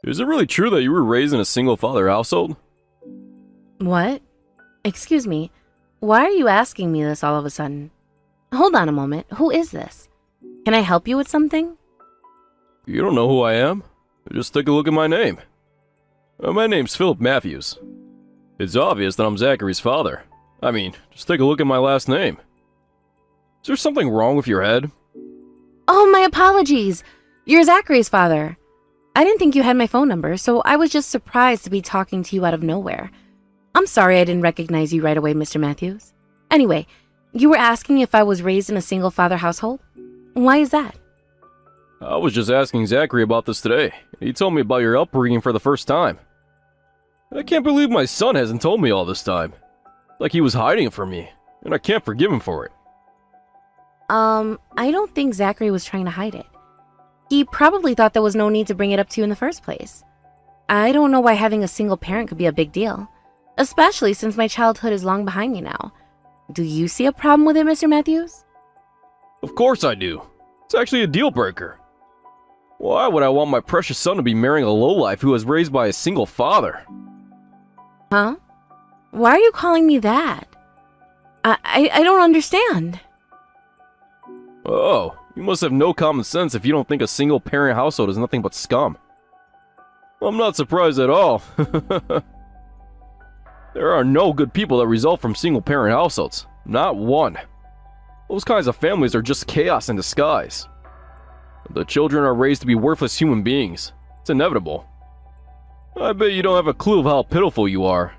Is it really true that you were raised in a single-father household? What? Excuse me, why are you asking me this all of a sudden? Hold on a moment, who is this? Can I help you with something? You don't know who I am? Just take a look at my name. My name's Philip Matthews. It's obvious that I'm Zachary's father. I mean, just take a look at my last name. Is there something wrong with your head? Oh, my apologies. You're Zachary's father. I didn't think you had my phone number, so I was just surprised to be talking to you out of nowhere. I'm sorry I didn't recognize you right away, Mr. Matthews. Anyway, you were asking if I was raised in a single-father household? Why is that? I was just asking Zachary about this today. He told me about your upbringing for the first time. I can't believe my son hasn't told me all this time. Like he was hiding it from me, and I can't forgive him for it. I don't think Zachary was trying to hide it. He probably thought there was no need to bring it up to you in the first place. I don't know why having a single parent could be a big deal, especially since my childhood is long behind me now. Do you see a problem with it, Mr. Matthews? Of course I do. It's actually a deal breaker. Why would I want my precious son to be marrying a lowlife who was raised by a single father? Huh? Why are you calling me that? I don't understand. Oh, you must have no common sense if you don't think a single-parent household is nothing but scum. I'm not surprised at all. There are no good people that result from single-parent households. Not one. Those kinds of families are just chaos in disguise. The children are raised to be worthless human beings. It's inevitable. I bet you don't have a clue of how pitiful you are.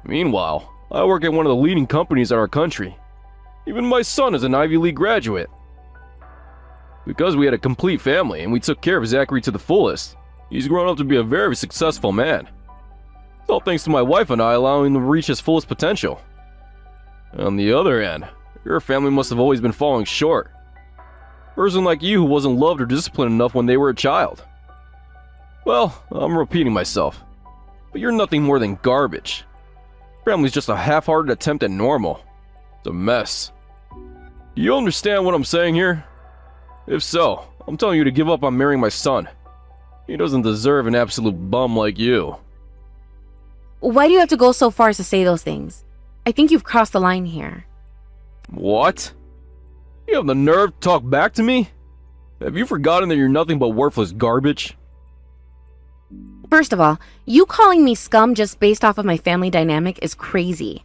Meanwhile, I work at one of the leading companies in our country. Even my son is an Ivy League graduate. Because we had a complete family and we took care of Zachary to the fullest, he's grown up to be a very successful man. It's all thanks to my wife and I allowing him to reach his fullest potential. On the other hand, your family must have always been falling short. A person like you who wasn't loved or disciplined enough when they were a child. Well, I'm repeating myself, but you're nothing more than garbage. Family's just a half-hearted attempt at normal. It's a mess. Do you understand what I'm saying here? If so, I'm telling you to give up on marrying my son. He doesn't deserve an absolute bum like you. Why do you have to go so far as to say those things? I think you've crossed the line here. What? You have the nerve to talk back to me? Have you forgotten that you're nothing but worthless garbage? First of all, you calling me scum just based off of my family dynamic is crazy.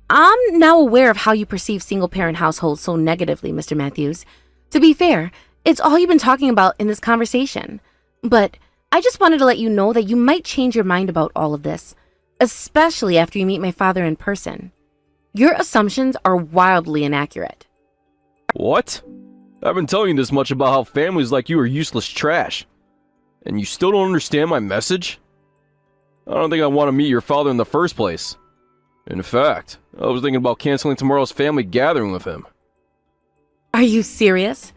I'm now aware of how you perceive single-parent households so negatively, Mr. Matthews. To be fair, it's all you've been talking about in this conversation. But I just wanted to let you know that you might change your mind about all of this, especially after you meet my father in person. Your assumptions are wildly inaccurate. What? I've been telling you this much about how families like you are useless trash. And you still don't understand my message? I don't think I want to meet your father in the first place. In fact, I was thinking about canceling tomorrow's family gathering with him. Are you serious?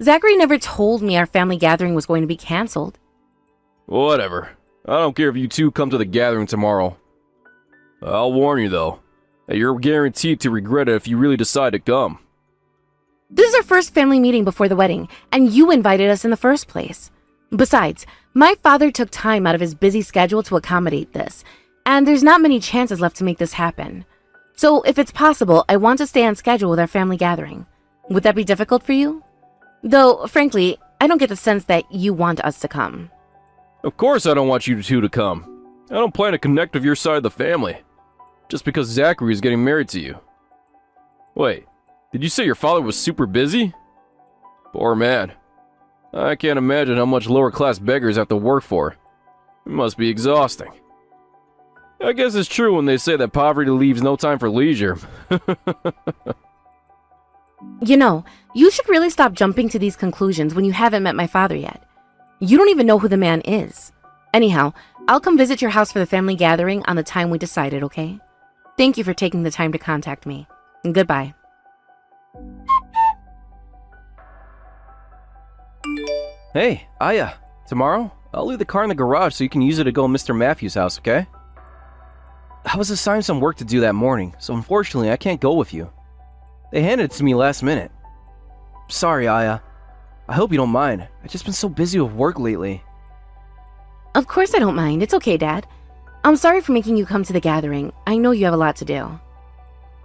Zachary never told me our family gathering was going to be canceled. Whatever. I don't care if you two come to the gathering tomorrow. I'll warn you though, that you're guaranteed to regret it if you really decide to come. This is our first family meeting before the wedding, and you invited us in the first place. Besides, my father took time out of his busy schedule to accommodate this, and there's not many chances left to make this happen. So if it's possible, I want to stay on schedule with our family gathering. Would that be difficult for you? Though, frankly, I don't get the sense that you want us to come. Of course I don't want you two to come. I don't plan to connect with your side of the family, just because Zachary is getting married to you. Wait, did you say your father was super busy? Poor man. I can't imagine how much lower-class beggars have to work for. It must be exhausting. I guess it's true when they say that poverty leaves no time for leisure. You know, you should really stop jumping to these conclusions when you haven't met my father yet. You don't even know who the man is. Anyhow, I'll come visit your house for the family gathering on the time we decided, okay? Thank you for taking the time to contact me. Goodbye. Hey, Aya, tomorrow, I'll leave the car in the garage so you can use it to go to Mr. Matthews' house, okay? I was assigned some work to do that morning, so unfortunately I can't go with you. They handed it to me last minute. Sorry, Aya. I hope you don't mind. I've just been so busy with work lately. Of course I don't mind. It's okay, Dad. I'm sorry for making you come to the gathering. I know you have a lot to do.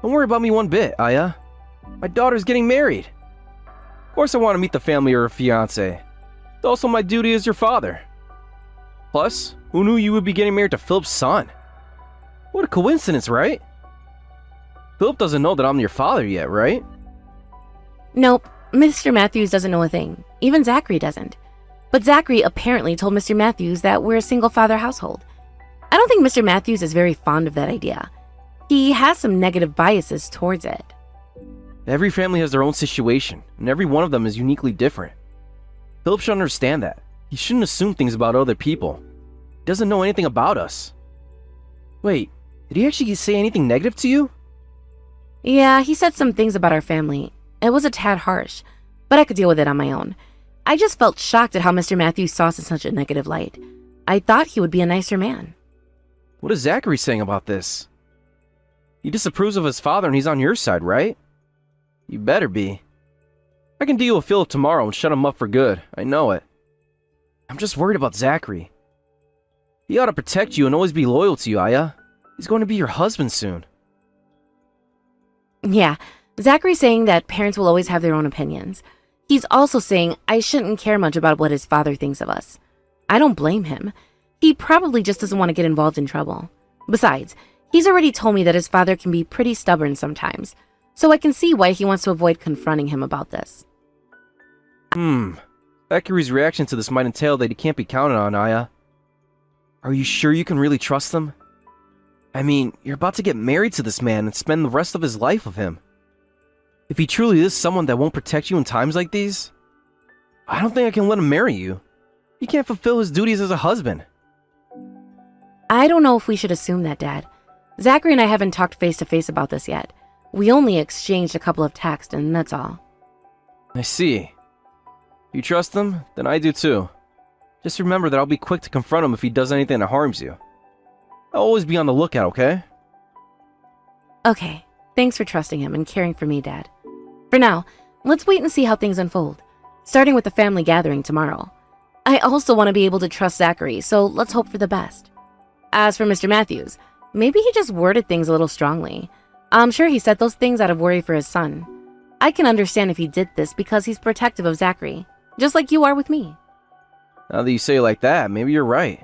Don't worry about me one bit, Aya. My daughter's getting married. Of course I want to meet the family of her fiancé. It's also my duty as your father. Plus, who knew you would be getting married to Philip's son? What a coincidence, right? Philip doesn't know that I'm your father yet, right? Nope, Mr. Matthews doesn't know a thing. Even Zachary doesn't. But Zachary apparently told Mr. Matthews that we're a single-father household. I don't think Mr. Matthews is very fond of that idea. He has some negative biases towards it. Every family has their own situation, and every one of them is uniquely different. Philip should understand that. He shouldn't assume things about other people. He doesn't know anything about us. Wait, did he actually say anything negative to you? Yeah, he said some things about our family. It was a tad harsh, but I could deal with it on my own. I just felt shocked at how Mr. Matthews saw us in such a negative light. I thought he would be a nicer man. What is Zachary saying about this? He disapproves of his father and he's on your side, right? You better be. I can deal with Philip tomorrow and shut him up for good. I know it. I'm just worried about Zachary. He ought to protect you and always be loyal to you, Aya. He's going to be your husband soon. Yeah, Zachary's saying that parents will always have their own opinions. He's also saying I shouldn't care much about what his father thinks of us. I don't blame him. He probably just doesn't want to get involved in trouble. Besides, he's already told me that his father can be pretty stubborn sometimes, so I can see why he wants to avoid confronting him about this. Zachary's reaction to this might entail that he can't be counted on, Aya. Are you sure you can really trust him? I mean, you're about to get married to this man and spend the rest of his life with him. If he truly is someone that won't protect you in times like these, I don't think I can let him marry you. He can't fulfill his duties as a husband. I don't know if we should assume that, Dad. Zachary and I haven't talked face-to-face about this yet. We only exchanged a couple of texts, and that's all. I see. You trust him? Then I do too. Just remember that I'll be quick to confront him if he does anything that harms you. I'll always be on the lookout, okay? Okay, thanks for trusting him and caring for me, Dad. For now, let's wait and see how things unfold, starting with the family gathering tomorrow. I also want to be able to trust Zachary, so let's hope for the best. As for Mr. Matthews, maybe he just worded things a little strongly. I'm sure he said those things out of worry for his son. I can understand if he did this because he's protective of Zachary, just like you are with me. Now that you say it like that, maybe you're right.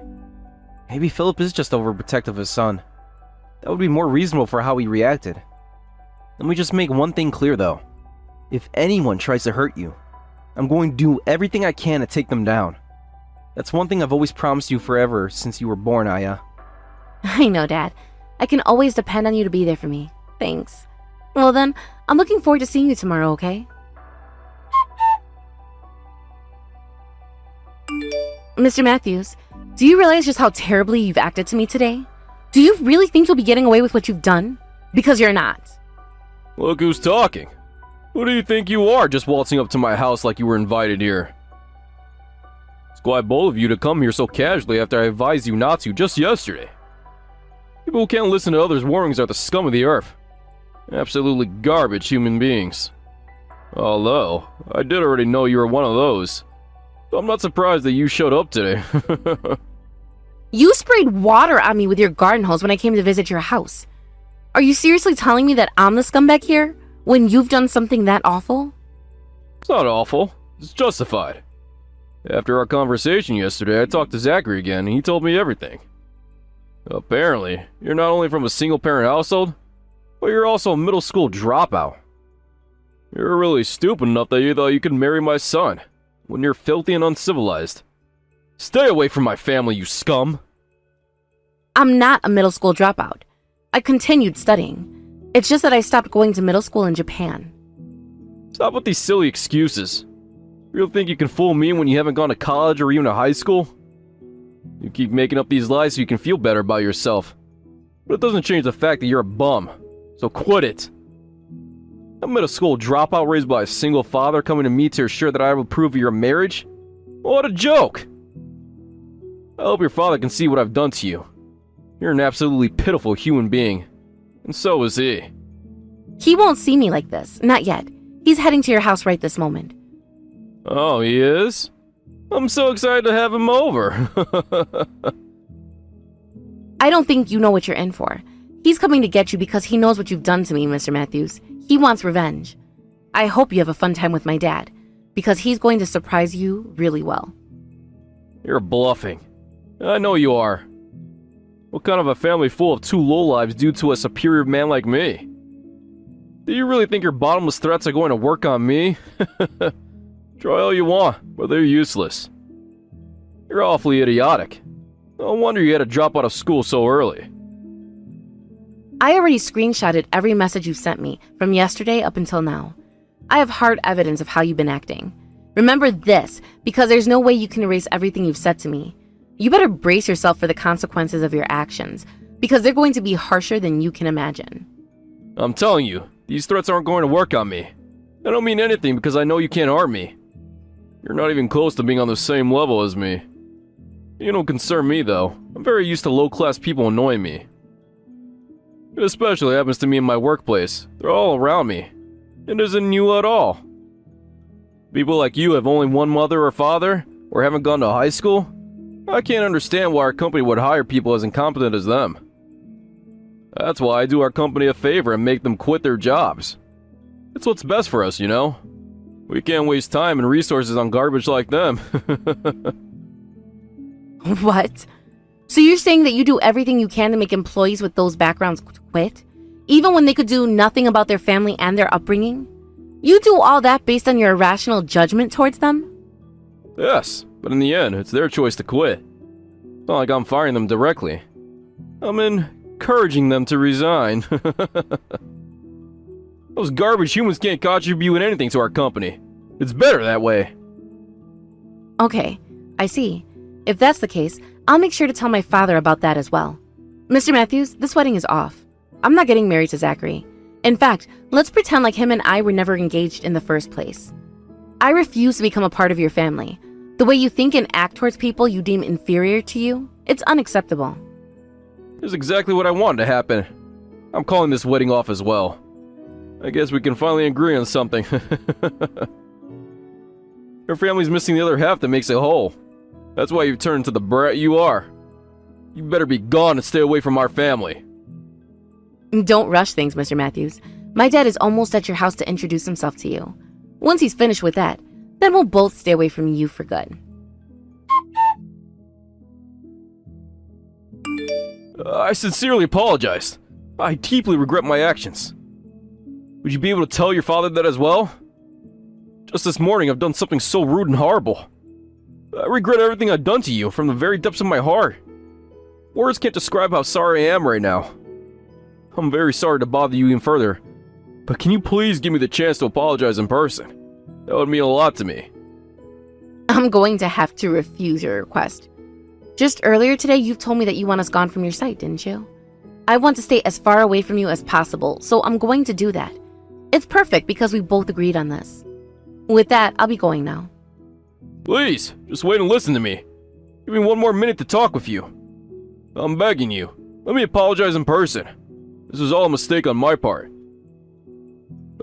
Maybe Philip is just overprotective of his son. That would be more reasonable for how he reacted. Let me just make one thing clear though. If anyone tries to hurt you, I'm going to do everything I can to take them down. That's one thing I've always promised you forever since you were born, Aya. I know, Dad. I can always depend on you to be there for me. Thanks. Well then, I'm looking forward to seeing you tomorrow, okay? Mr. Matthews, do you realize just how terribly you've acted to me today? Do you really think you'll be getting away with what you've done? Because you're not. Look who's talking. Who do you think you are, just waltzing up to my house like you were invited here? It's quite bold of you to come here so casually after I advised you not to just yesterday. People who can't listen to others' warnings are the scum of the earth. Absolutely garbage human beings. Although, I did already know you were one of those. So I'm not surprised that you showed up today. You sprayed water on me with your garden hose when I came to visit your house. Are you seriously telling me that I'm the scumbag here, when you've done something that awful? It's not awful. It's justified. After our conversation yesterday, I talked to Zachary again, and he told me everything. Apparently, you're not only from a single-parent household, but you're also a middle school dropout. You're really stupid enough that you thought you could marry my son, when you're filthy and uncivilized. Stay away from my family, you scum! I'm not a middle school dropout. I continued studying. It's just that I stopped going to middle school in Japan. Stop with these silly excuses. You really think you can fool me when you haven't gone to college or even to high school? You keep making up these lies so you can feel better about yourself. But it doesn't change the fact that you're a bum. So quit it. A middle school dropout raised by a single father coming to me to assure that I will approve of your marriage? What a joke! I hope your father can see what I've done to you. You're an absolutely pitiful human being. And so is he. He won't see me like this, not yet. He's heading to your house right this moment. Oh, he is? I'm so excited to have him over. I don't think you know what you're in for. He's coming to get you because he knows what you've done to me, Mr. Matthews. He wants revenge. I hope you have a fun time with my dad, because he's going to surprise you really well. You're bluffing. I know you are. What kind of a family full of two lowlives due to a superior man like me? Do you really think your bottomless threats are going to work on me? Try all you want, but they're useless. You're awfully idiotic. No wonder you had to drop out of school so early. I already screenshotted every message you sent me from yesterday up until now. I have hard evidence of how you've been acting. Remember this, because there's no way you can erase everything you've said to me. You better brace yourself for the consequences of your actions, because they're going to be harsher than you can imagine. I'm telling you, these threats aren't going to work on me. I don't mean anything because I know you can't harm me. You're not even close to being on the same level as me. You don't concern me though. I'm very used to low-class people annoying me. It especially happens to me in my workplace. They're all around me. It isn't you at all. People like you have only one mother or father, or haven't gone to high school? I can't understand why our company would hire people as incompetent as them. That's why I do our company a favor and make them quit their jobs. It's what's best for us, you know? We can't waste time and resources on garbage like them. What? So you're saying that you do everything you can to make employees with those backgrounds quit? Even when they could do nothing about their family and their upbringing? You do all that based on your irrational judgment towards them? Yes, but in the end, it's their choice to quit. It's not like I'm firing them directly. I'm encouraging them to resign. Those garbage humans can't contribute anything to our company. It's better that way. Okay, I see. If that's the case, I'll make sure to tell my father about that as well. Mr. Matthews, this wedding is off. I'm not getting married to Zachary. In fact, let's pretend like him and I were never engaged in the first place. I refuse to become a part of your family. The way you think and act towards people you deem inferior to you, it's unacceptable. This is exactly what I wanted to happen. I'm calling this wedding off as well. I guess we can finally agree on something. Your family's missing the other half that makes a whole. That's why you've turned into the brat you are. You better be gone and stay away from our family. Don't rush things, Mr. Matthews. My dad is almost at your house to introduce himself to you. Once he's finished with that, then we'll both stay away from you for good. I sincerely apologize. I deeply regret my actions. Would you be able to tell your father that as well? Just this morning I've done something so rude and horrible. I regret everything I've done to you from the very depths of my heart. Words can't describe how sorry I am right now. I'm very sorry to bother you even further, but can you please give me the chance to apologize in person? That would mean a lot to me. I'm going to have to refuse your request. Just earlier today, you've told me that you want us gone from your sight, didn't you? I want to stay as far away from you as possible, so I'm going to do that. It's perfect because we both agreed on this. With that, I'll be going now. Please, just wait and listen to me. Give me one more minute to talk with you. I'm begging you. Let me apologize in person. This was all a mistake on my part.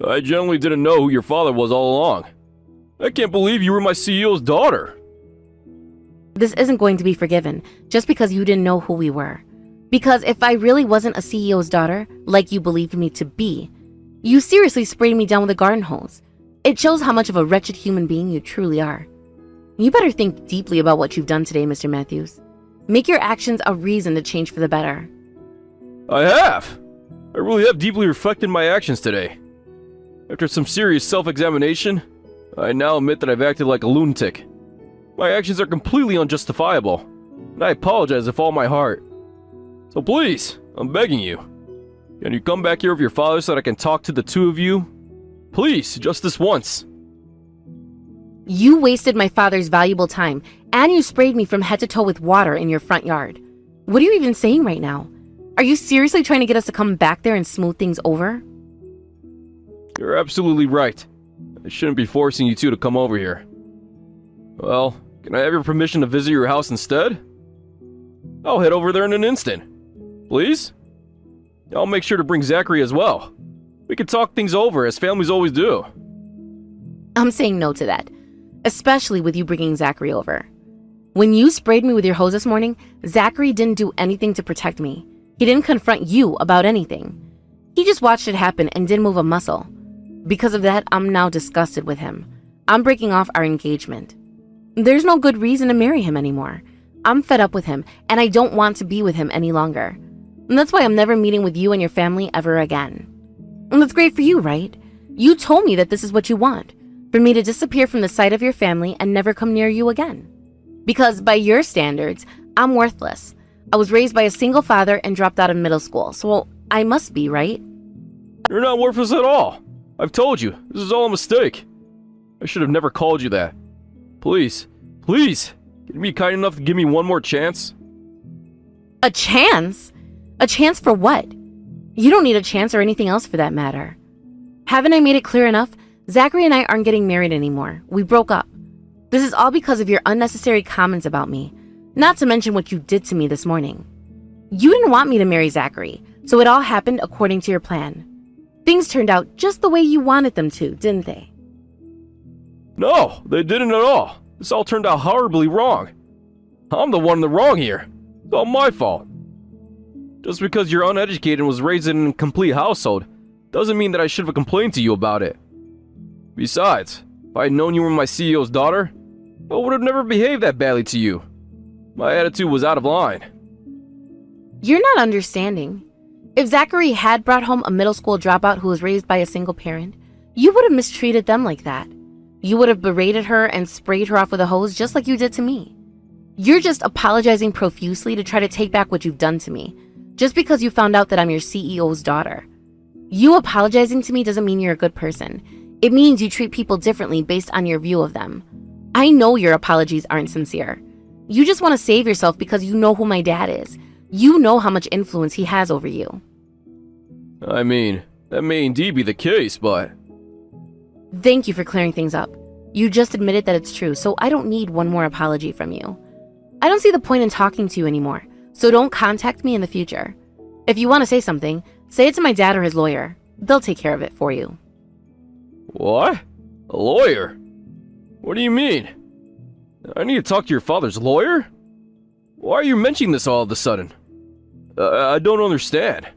I genuinely didn't know who your father was all along. I can't believe you were my CEO's daughter. This isn't going to be forgiven just because you didn't know who we were. Because if I really wasn't a CEO's daughter, like you believed me to be, you seriously sprayed me down with a garden hose. It shows how much of a wretched human being you truly are. You better think deeply about what you've done today, Mr. Matthews. Make your actions a reason to change for the better. I have. I really have deeply reflected my actions today. After some serious self-examination, I now admit that I've acted like a lunatic. My actions are completely unjustifiable, and I apologize with all my heart. So please, I'm begging you. Can you come back here with your father so that I can talk to the two of you? Please, just this once. You wasted my father's valuable time, and you sprayed me from head to toe with water in your front yard. What are you even saying right now? Are you seriously trying to get us to come back there and smooth things over? You're absolutely right. I shouldn't be forcing you two to come over here. Well, can I have your permission to visit your house instead? I'll head over there in an instant. Please? I'll make sure to bring Zachary as well. We can talk things over as families always do. I'm saying no to that. especially with you bringing Zachary over. When you sprayed me with your hose this morning, Zachary didn't do anything to protect me. He didn't confront you about anything. He just watched it happen and didn't move a muscle. Because of that, I'm now disgusted with him. I'm breaking off our engagement. There's no good reason to marry him anymore. I'm fed up with him, and I don't want to be with him any longer. And that's why I'm never meeting with you and your family ever again. And that's great for you, right? You told me that this is what you want, for me to disappear from the sight of your family and never come near you again. Because by your standards, I'm worthless. I was raised by a single father and dropped out of middle school, so I must be, right? You're not worthless at all. I've told you, this is all a mistake. I should have never called you that. Please, please, can you be kind enough to give me one more chance? A chance? A chance for what? You don't need a chance or anything else for that matter. Haven't I made it clear enough? Zachary and I aren't getting married anymore. We broke up. This is all because of your unnecessary comments about me, not to mention what you did to me this morning. You didn't want me to marry Zachary, so it all happened according to your plan. Things turned out just the way you wanted them to, didn't they? No, they didn't at all. This all turned out horribly wrong. I'm the one in the wrong here. It's all my fault. Just because you're uneducated and was raised in an incomplete household doesn't mean that I should have complained to you about it. Besides, if I had known you were my CEO's daughter, I would have never behaved that badly to you. My attitude was out of line. You're not understanding. If Zachary had brought home a middle school dropout who was raised by a single parent, you would have mistreated them like that. You would have berated her and sprayed her off with a hose just like you did to me. You're just apologizing profusely to try to take back what you've done to me, just because you found out that I'm your CEO's daughter. You apologizing to me doesn't mean you're a good person. It means you treat people differently based on your view of them. I know your apologies aren't sincere. You just want to save yourself because you know who my dad is. You know how much influence he has over you. I mean, that may indeed be the case, but... Thank you for clearing things up. You just admitted that it's true, so I don't need one more apology from you. I don't see the point in talking to you anymore, so don't contact me in the future. If you want to say something, say it to my dad or his lawyer. They'll take care of it for you. What? A lawyer? What do you mean? I need to talk to your father's lawyer? Why are you mentioning this all of a sudden? I don't understand.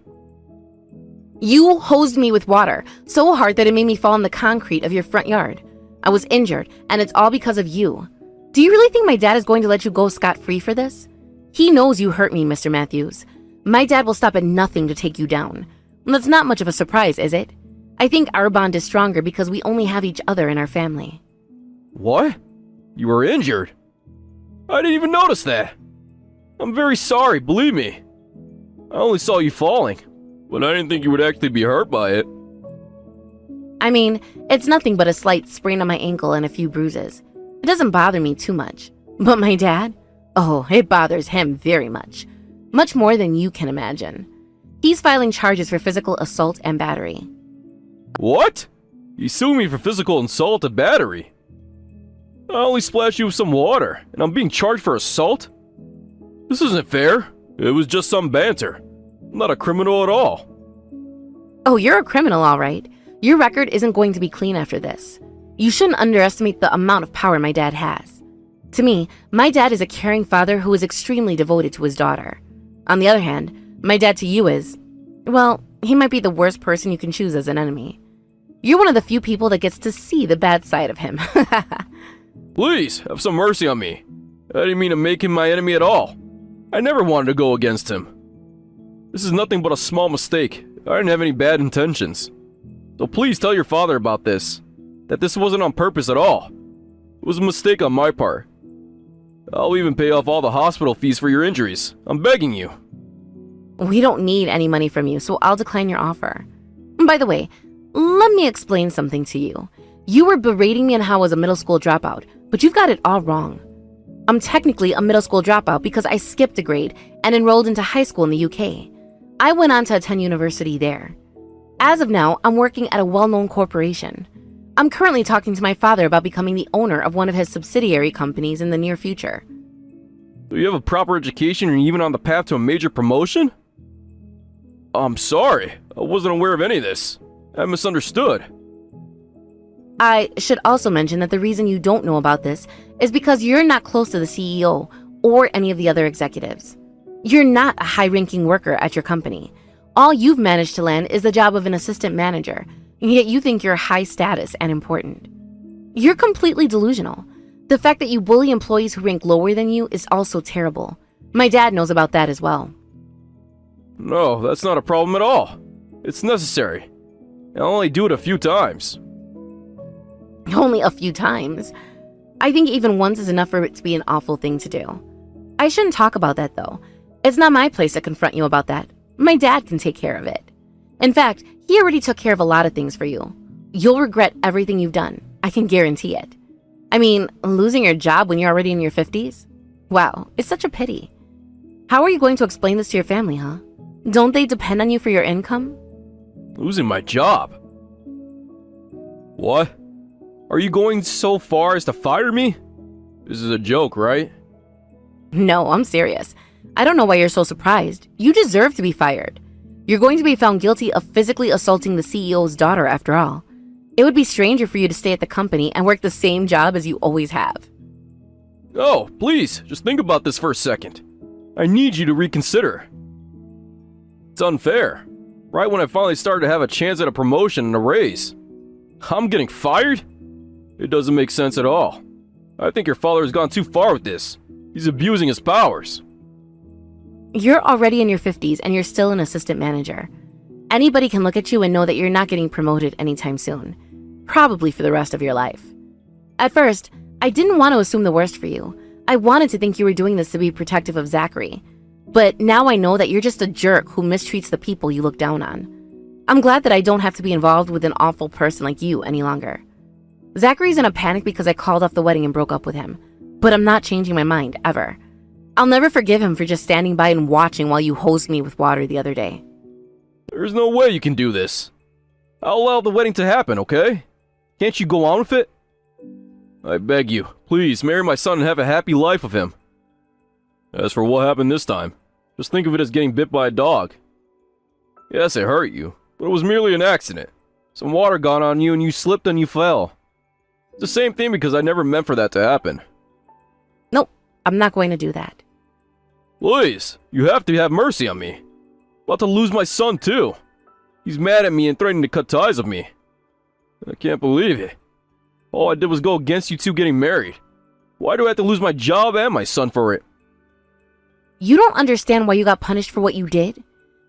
You hosed me with water so hard that it made me fall in the concrete of your front yard. I was injured, and it's all because of you. Do you really think my dad is going to let you go scot-free for this? He knows you hurt me, Mr. Matthews. My dad will stop at nothing to take you down. That's not much of a surprise, is it? I think our bond is stronger because we only have each other in our family. What? You were injured? I didn't even notice that. I'm very sorry, believe me. I only saw you falling, but I didn't think you would actually be hurt by it. I mean, it's nothing but a slight sprain on my ankle and a few bruises. It doesn't bother me too much. But my dad? Oh, it bothers him very much. Much more than you can imagine. He's filing charges for physical assault and battery. What? You sued me for physical assault and battery? I only splashed you with some water, and I'm being charged for assault? This isn't fair. It was just some banter. I'm not a criminal at all. Oh, you're a criminal, all right. Your record isn't going to be clean after this. You shouldn't underestimate the amount of power my dad has. To me, my dad is a caring father who is extremely devoted to his daughter. On the other hand, my dad to you is, well, he might be the worst person you can choose as an enemy. You're one of the few people that gets to see the bad side of him. Please, have some mercy on me. I didn't mean to make him my enemy at all. I never wanted to go against him. This is nothing but a small mistake. I didn't have any bad intentions. So please tell your father about this. That this wasn't on purpose at all. It was a mistake on my part. I'll even pay off all the hospital fees for your injuries. I'm begging you. We don't need any money from you, so I'll decline your offer. By the way, let me explain something to you. You were berating me on how I was a middle school dropout, but you've got it all wrong. I'm technically a middle school dropout because I skipped a grade and enrolled into high school in the UK. I went on to attend university there. As of now, I'm working at a well-known corporation. I'm currently talking to my father about becoming the owner of one of his subsidiary companies in the near future. Do you have a proper education and even on the path to a major promotion? I'm sorry. I wasn't aware of any of this. I misunderstood. I should also mention that the reason you don't know about this is because you're not close to the CEO or any of the other executives. You're not a high-ranking worker at your company. All you've managed to land is the job of an assistant manager, and yet you think you're high status and important. You're completely delusional. The fact that you bully employees who rank lower than you is also terrible. My dad knows about that as well. No, that's not a problem at all. It's necessary. I'll only do it a few times. Only a few times. I think even once is enough for it to be an awful thing to do. I shouldn't talk about that though. It's not my place to confront you about that. My dad can take care of it. In fact, he already took care of a lot of things for you. You'll regret everything you've done. I can guarantee it. I mean, losing your job when you're already in your 50s? Wow, it's such a pity. How are you going to explain this to your family, huh? Don't they depend on you for your income? Losing my job? What? Are you going so far as to fire me? This is a joke, right? No, I'm serious. I don't know why you're so surprised. You deserve to be fired. You're going to be found guilty of physically assaulting the CEO's daughter after all. It would be stranger for you to stay at the company and work the same job as you always have. Oh, please, just think about this for a second. I need you to reconsider. It's unfair. Right when I finally started to have a chance at a promotion and a raise. I'm getting fired? It doesn't make sense at all. I think your father has gone too far with this. He's abusing his powers. You're already in your 50s and you're still an assistant manager. Anybody can look at you and know that you're not getting promoted anytime soon. Probably for the rest of your life. At first, I didn't want to assume the worst for you. I wanted to think you were doing this to be protective of Zachary. But now I know that you're just a jerk who mistreats the people you look down on. I'm glad that I don't have to be involved with an awful person like you any longer. Zachary's in a panic because I called off the wedding and broke up with him. But I'm not changing my mind, ever. I'll never forgive him for just standing by and watching while you hosed me with water the other day. There's no way you can do this. I'll allow the wedding to happen, okay? Can't you go on with it? I beg you, please marry my son and have a happy life with him. As for what happened this time, just think of it as getting bit by a dog. Yes, it hurt you, but it was merely an accident. Some water got on you and you slipped and you fell. It's the same thing because I never meant for that to happen. Nope, I'm not going to do that. Please, you have to have mercy on me. About to lose my son too. He's mad at me and threatening to cut ties with me. I can't believe it. All I did was go against you two getting married. Why do I have to lose my job and my son for it? You don't understand why you got punished for what you did?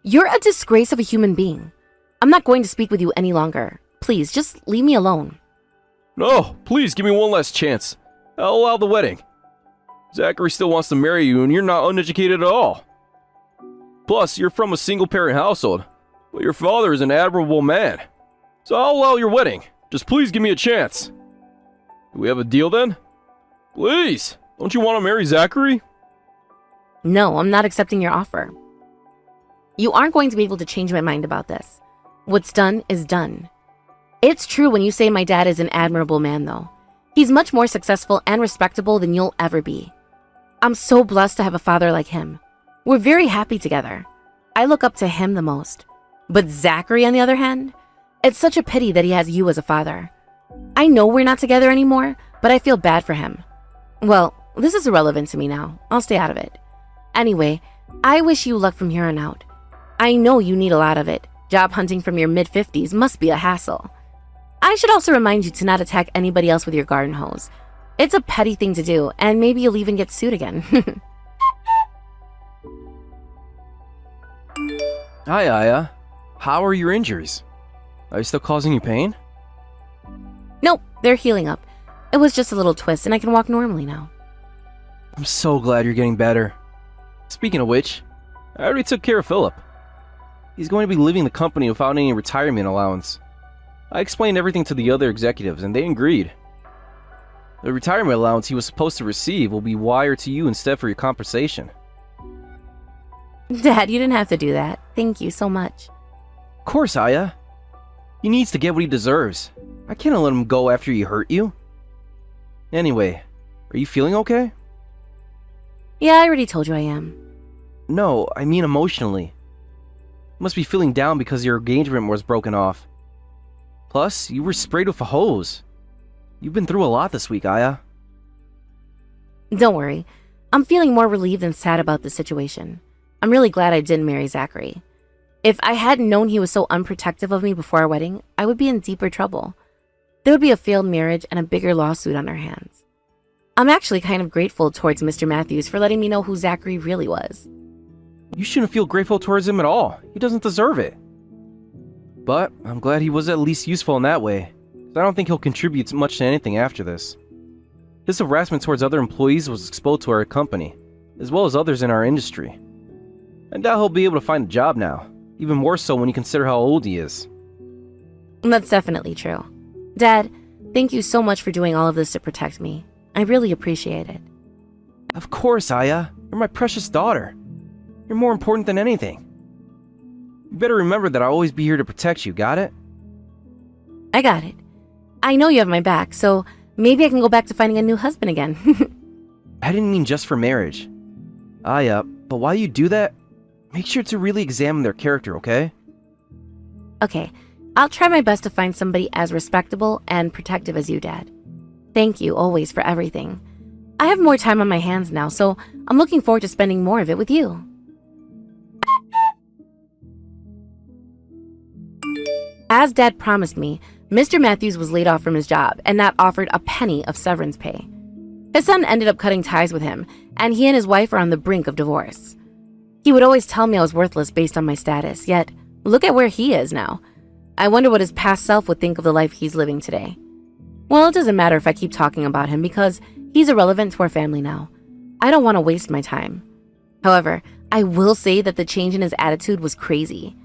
You're a disgrace of a human being. I'm not going to speak with you any longer. Please, just leave me alone. No, please give me one last chance. I'll allow the wedding. Zachary still wants to marry you and you're not uneducated at all. Plus, you're from a single-parent household, but your father is an admirable man. So I'll allow your wedding. Just please give me a chance. Do we have a deal then? Please, don't you want to marry Zachary? No, I'm not accepting your offer. You aren't going to be able to change my mind about this. What's done is done. It's true when you say my dad is an admirable man, though. He's much more successful and respectable than you'll ever be. I'm so blessed to have a father like him. We're very happy together. I look up to him the most. But Zachary, on the other hand, it's such a pity that he has you as a father. I know we're not together anymore, but I feel bad for him. Well, this is irrelevant to me now. I'll stay out of it. Anyway, I wish you luck from here on out. I know you need a lot of it. Job hunting from your mid-50s must be a hassle. I should also remind you to not attack anybody else with your garden hose. It's a petty thing to do, and maybe you'll even get sued again. Hi, Aya. How are your injuries? Are they still causing you pain? Nope, they're healing up. It was just a little twist, and I can walk normally now. I'm so glad you're getting better. Speaking of which, I already took care of Philip. He's going to be leaving the company without any retirement allowance. I explained everything to the other executives, and they agreed. The retirement allowance he was supposed to receive will be wired to you instead for your compensation. Dad, you didn't have to do that. Thank you so much. Of course, Aya. He needs to get what he deserves. I can't let him go after he hurt you. Anyway, are you feeling okay? Yeah, I already told you I am. No, I mean emotionally. You must be feeling down because your engagement was broken off. Plus, you were sprayed with a hose. You've been through a lot this week, Aya. Don't worry. I'm feeling more relieved than sad about this situation. I'm really glad I didn't marry Zachary. If I hadn't known he was so unprotective of me before our wedding, I would be in deeper trouble. There would be a failed marriage and a bigger lawsuit on our hands. I'm actually kind of grateful towards Mr. Matthews for letting me know who Zachary really was. You shouldn't feel grateful towards him at all. He doesn't deserve it. But I'm glad he was at least useful in that way. I don't think he'll contribute much to anything after this. His harassment towards other employees was exposed to our company, as well as others in our industry. I doubt he'll be able to find a job now, even more so when you consider how old he is. That's definitely true. Dad, thank you so much for doing all of this to protect me. I really appreciate it. Of course, Aya. You're my precious daughter. You're more important than anything. You better remember that I'll always be here to protect you, got it? I got it. I know you have my back, so maybe I can go back to finding a new husband again. I didn't mean just for marriage. Aya, but while you do that, make sure to really examine their character, okay? Okay, I'll try my best to find somebody as respectable and protective as you, Dad. Thank you always for everything. I have more time on my hands now, so I'm looking forward to spending more of it with you. As Dad promised me, Mr. Matthews was laid off from his job and not offered a penny of severance pay. His son ended up cutting ties with him, and he and his wife are on the brink of divorce. He would always tell me I was worthless based on my status, yet look at where he is now. I wonder what his past self would think of the life he's living today. Well, it doesn't matter if I keep talking about him because he's irrelevant to our family now. I don't want to waste my time. However, I will say that the change in his attitude was crazy.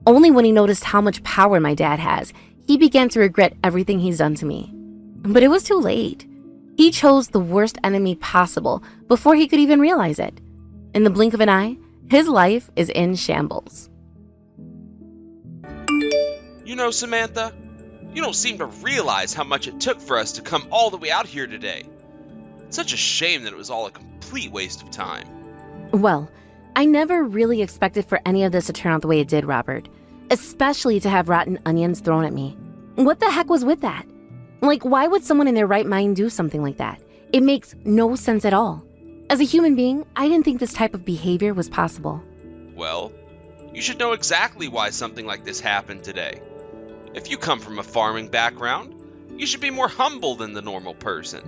Only when he noticed how much power my dad has, he began to regret everything he's done to me. But it was too late. He chose the worst enemy possible before he could even realize it. In the blink of an eye, his life is in shambles. You know, Samantha, you don't seem to realize how much it took for us to come all the way out here today. It's such a shame that it was all a complete waste of time. Well, I never really expected for any of this to turn out the way it did, Robert. Especially to have rotten onions thrown at me. What the heck was with that? Like, why would someone in their right mind do something like that? It makes no sense at all. As a human being, I didn't think this type of behavior was possible. Well, you should know exactly why something like this happened today. If you come from a farming background, you should be more humble than the normal person.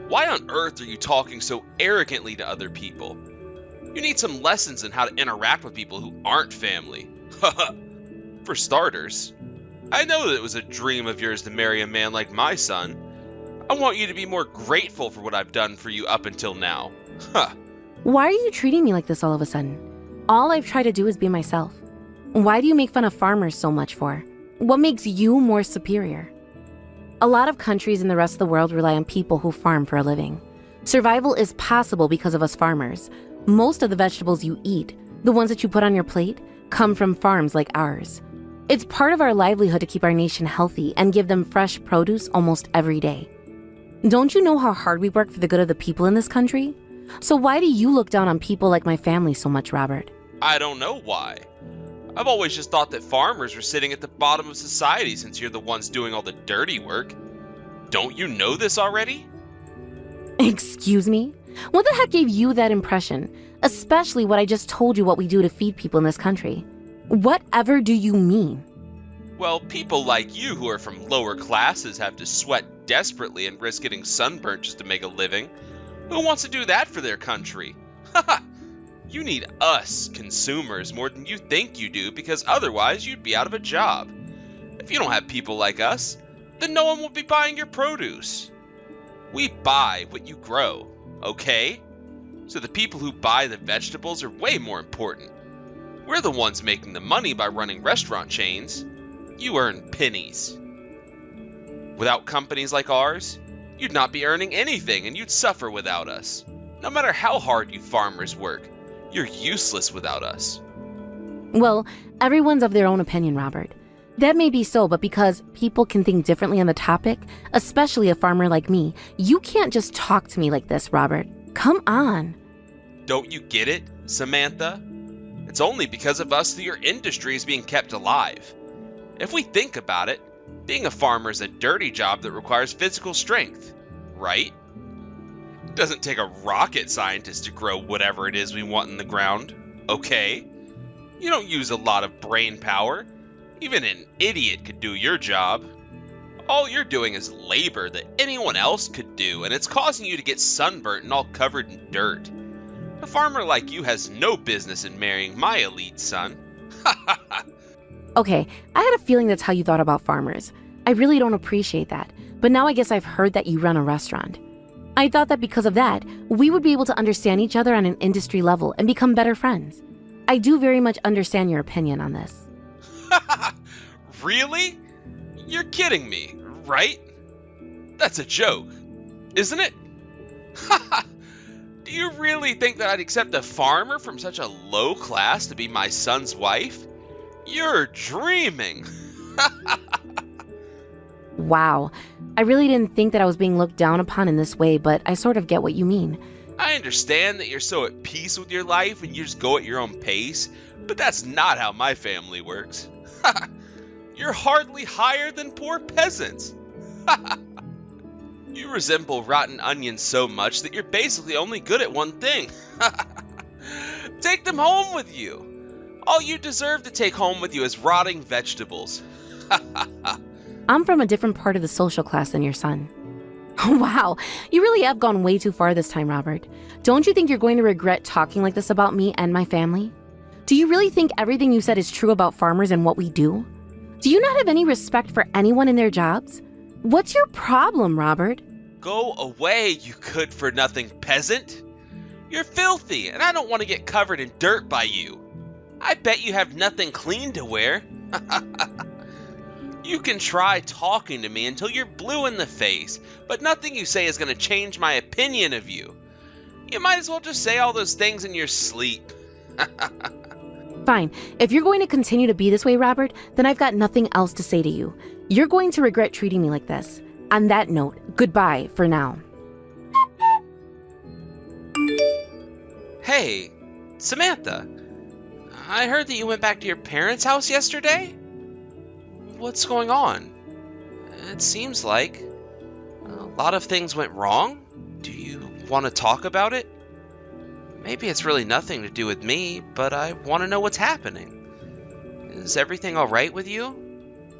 Why on earth are you talking so arrogantly to other people? You need some lessons in how to interact with people who aren't family. For starters, I know that it was a dream of yours to marry a man like my son. I want you to be more grateful for what I've done for you up until now. Why are you treating me like this all of a sudden? All I've tried to do is be myself. Why do you make fun of farmers so much for? What makes you more superior? A lot of countries in the rest of the world rely on people who farm for a living. Survival is possible because of us farmers. Most of the vegetables you eat, the ones that you put on your plate, come from farms like ours. It's part of our livelihood to keep our nation healthy and give them fresh produce almost every day. Don't you know how hard we work for the good of the people in this country? So why do you look down on people like my family so much, Robert? I don't know why. I've always just thought that farmers were sitting at the bottom of society since you're the ones doing all the dirty work. Don't you know this already? Excuse me? What the heck gave you that impression? Especially what I just told you what we do to feed people in this country. Whatever do you mean? Well, people like you who are from lower classes have to sweat desperately and risk getting sunburnt just to make a living. Who wants to do that for their country? Haha! You need us, consumers, more than you think you do, because otherwise you'd be out of a job. If you don't have people like us, then no one will be buying your produce. We buy what you grow, okay? So the people who buy the vegetables are way more important. We're the ones making the money by running restaurant chains. You earn pennies. Without companies like ours, you'd not be earning anything and you'd suffer without us. No matter how hard you farmers work, you're useless without us. Well, everyone's of their own opinion, Robert. That may be so, but because people can think differently on the topic, especially a farmer like me, you can't just talk to me like this, Robert. Come on. Don't you get it, Samantha? It's only because of us that your industry is being kept alive. If we think about it, Being a farmer is a dirty job that requires physical strength, right? It doesn't take a rocket scientist to grow whatever it is we want in the ground, okay? You don't use a lot of brain power. Even an idiot could do your job. All you're doing is labor that anyone else could do, and it's causing you to get sunburnt and all covered in dirt. A farmer like you has no business in marrying my elite son. Okay, I had a feeling that's how you thought about farmers. I really don't appreciate that, but now I guess I've heard that you run a restaurant. I thought that because of that, we would be able to understand each other on an industry level and become better friends. I do very much understand your opinion on this. Really? You're kidding me, right? That's a joke, isn't it? Do you really think that I'd accept a farmer from such a low class to be my son's wife? You're dreaming. Wow, I really didn't think that I was being looked down upon in this way, but I sort of get what you mean. I understand that you're so at peace with your life and you just go at your own pace, but that's not how my family works. You're hardly higher than poor peasants. You resemble rotten onions so much that you're basically only good at one thing. Take them home with you. All you deserve to take home with you is rotting vegetables. I'm from a different part of the social class than your son. Wow, you really have gone way too far this time, Robert. Don't you think you're going to regret talking like this about me and my family? Do you really think everything you said is true about farmers and what we do? Do you not have any respect for anyone in their jobs? What's your problem, Robert? Go away, you good-for-nothing peasant. You're filthy, and I don't want to get covered in dirt by you. I bet you have nothing clean to wear. You can try talking to me until you're blue in the face, but nothing you say is going to change my opinion of you. You might as well just say all those things in your sleep. Fine. If you're going to continue to be this way, Robert, then I've got nothing else to say to you. You're going to regret treating me like this. On that note, goodbye for now. Hey, Samantha. I heard that you went back to your parents' house yesterday? What's going on? It seems like a lot of things went wrong. Do you want to talk about it? Maybe it's really nothing to do with me, but I want to know what's happening. Is everything all right with you?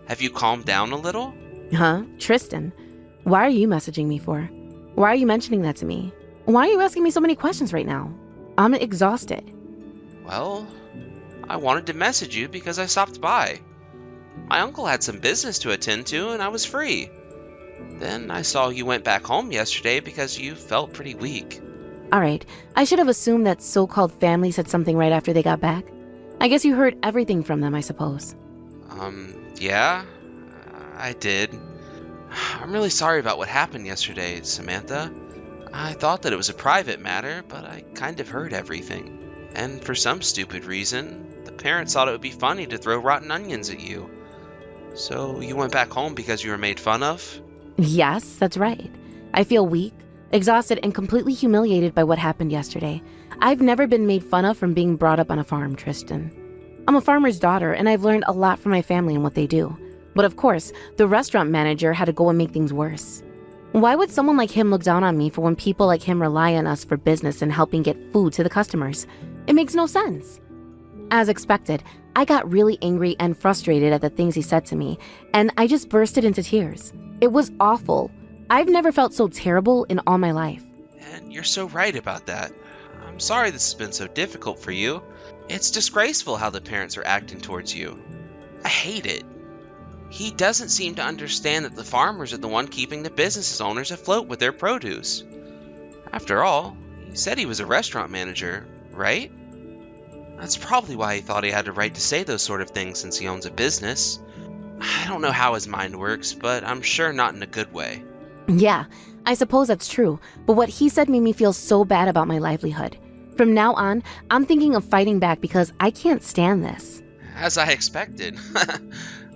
Have you calmed down a little? Huh? Tristan, why are you messaging me for? Why are you mentioning that to me? Why are you asking me so many questions right now? I'm exhausted. Well, I wanted to message you because I stopped by. My uncle had some business to attend to and I was free. Then I saw you went back home yesterday because you felt pretty weak. All right, I should have assumed that so-called family said something right after they got back. I guess you heard everything from them, I suppose. Yeah, I did. I'm really sorry about what happened yesterday, Samantha. I thought that it was a private matter, but I kind of heard everything. And for some stupid reason, the parents thought it would be funny to throw rotten onions at you. So you went back home because you were made fun of? Yes, that's right. I feel weak, exhausted, and completely humiliated by what happened yesterday. I've never been made fun of from being brought up on a farm, Tristan. I'm a farmer's daughter, and I've learned a lot from my family and what they do. But of course, the restaurant manager had to go and make things worse. Why would someone like him look down on me for when people like him rely on us for business and helping get food to the customers? It makes no sense. As expected, I got really angry and frustrated at the things he said to me, and I just bursted into tears. It was awful. I've never felt so terrible in all my life. And you're so right about that. I'm sorry this has been so difficult for you. It's disgraceful how the parents are acting towards you. I hate it. He doesn't seem to understand that the farmers are the one keeping the business owners afloat with their produce. After all, he said he was a restaurant manager, right? That's probably why he thought he had a right to say those sort of things since he owns a business. I don't know how his mind works, but I'm sure not in a good way. Yeah, I suppose that's true, but what he said made me feel so bad about my livelihood. From now on, I'm thinking of fighting back because I can't stand this. As I expected.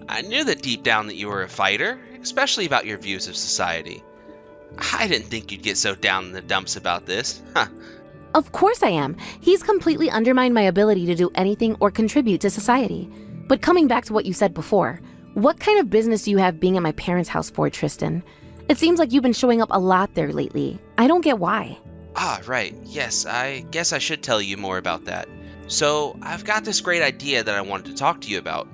I knew that deep down that you were a fighter, especially about your views of society. I didn't think you'd get so down in the dumps about this. Of course I am. He's completely undermined my ability to do anything or contribute to society. But coming back to what you said before, What kind of business do you have being at my parents' house for, Tristan? It seems like you've been showing up a lot there lately. I don't get why. Ah, right. Yes, I guess I should tell you more about that. So, I've got this great idea that I wanted to talk to you about.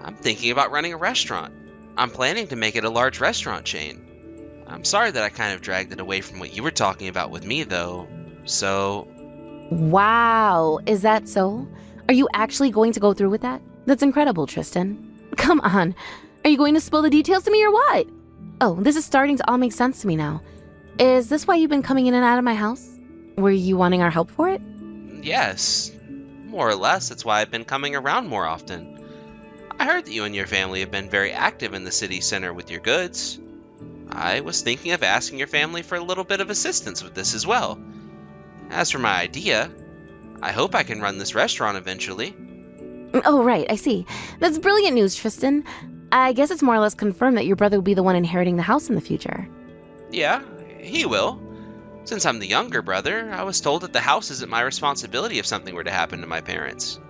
I'm thinking about running a restaurant. I'm planning to make it a large restaurant chain. I'm sorry that I kind of dragged it away from what you were talking about with me, though. So... Wow, is that so? Are you actually going to go through with that? That's incredible, Tristan. Come on. Are you going to spill the details to me or what? Oh, this is starting to all make sense to me now. Is this why you've been coming in and out of my house? Were you wanting our help for it? Yes. More or less, that's why I've been coming around more often. I heard that you and your family have been very active in the city center with your goods. I was thinking of asking your family for a little bit of assistance with this as well. As for my idea, I hope I can run this restaurant eventually. Oh, right, I see. That's brilliant news, Tristan. I guess it's more or less confirmed that your brother will be the one inheriting the house in the future. Yeah, he will. Since I'm the younger brother, I was told that the house isn't my responsibility if something were to happen to my parents.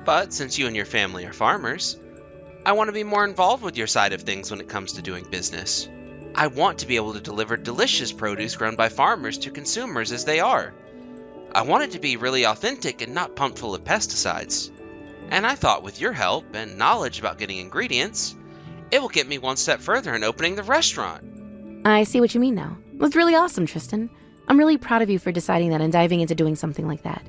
But since you and your family are farmers, I want to be more involved with your side of things when it comes to doing business. I want to be able to deliver delicious produce grown by farmers to consumers as they are. I want it to be really authentic and not pumped full of pesticides. And I thought with your help and knowledge about getting ingredients, it will get me one step further in opening the restaurant. I see what you mean now. That's really awesome, Tristan. I'm really proud of you for deciding that and diving into doing something like that.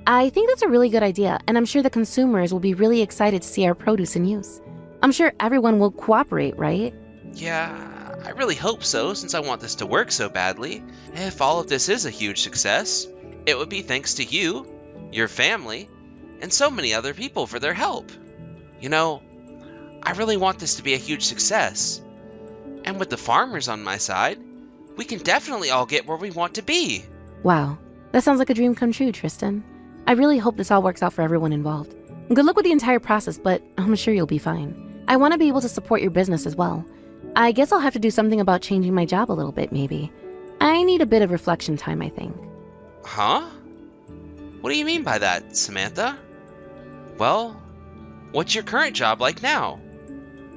I think that's a really good idea, and I'm sure the consumers will be really excited to see our produce in use. I'm sure everyone will cooperate, right? Yeah, I really hope so, since I want this to work so badly. If all of this is a huge success, it would be thanks to you, your family, and so many other people for their help. You know, I really want this to be a huge success. And with the farmers on my side, we can definitely all get where we want to be. Wow, that sounds like a dream come true, Tristan. I really hope this all works out for everyone involved. Good luck with the entire process, but I'm sure you'll be fine. I want to be able to support your business as well. I guess I'll have to do something about changing my job a little bit, maybe. I need a bit of reflection time, I think. Huh? What do you mean by that, Samantha? Well, what's your current job like now?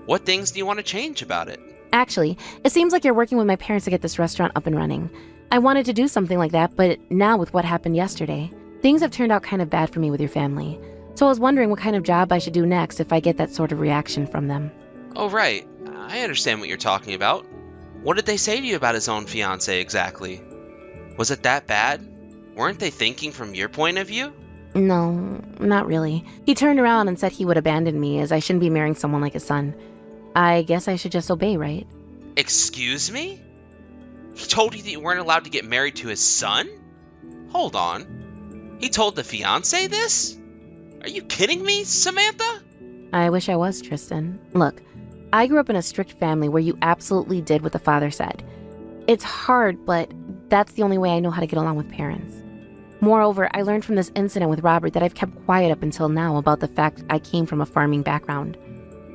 What things do you want to change about it? Actually, it seems like you're working with my parents to get this restaurant up and running. I wanted to do something like that, but now with what happened yesterday, things have turned out kind of bad for me with your family. So I was wondering what kind of job I should do next if I get that sort of reaction from them. Oh, right. I understand what you're talking about. What did they say to you about his own fiancé exactly? Was it that bad? Weren't they thinking from your point of view? No, not really. He turned around and said he would abandon me as I shouldn't be marrying someone like his son. I guess I should just obey, right? Excuse me? He told you that you weren't allowed to get married to his son? Hold on. He told the fiancé this? Are you kidding me, Samantha? I wish I was, Tristan. Look, I grew up in a strict family where you absolutely did what the father said. It's hard, but that's the only way I know how to get along with parents. Moreover, I learned from this incident with Robert that I've kept quiet up until now about the fact I came from a farming background.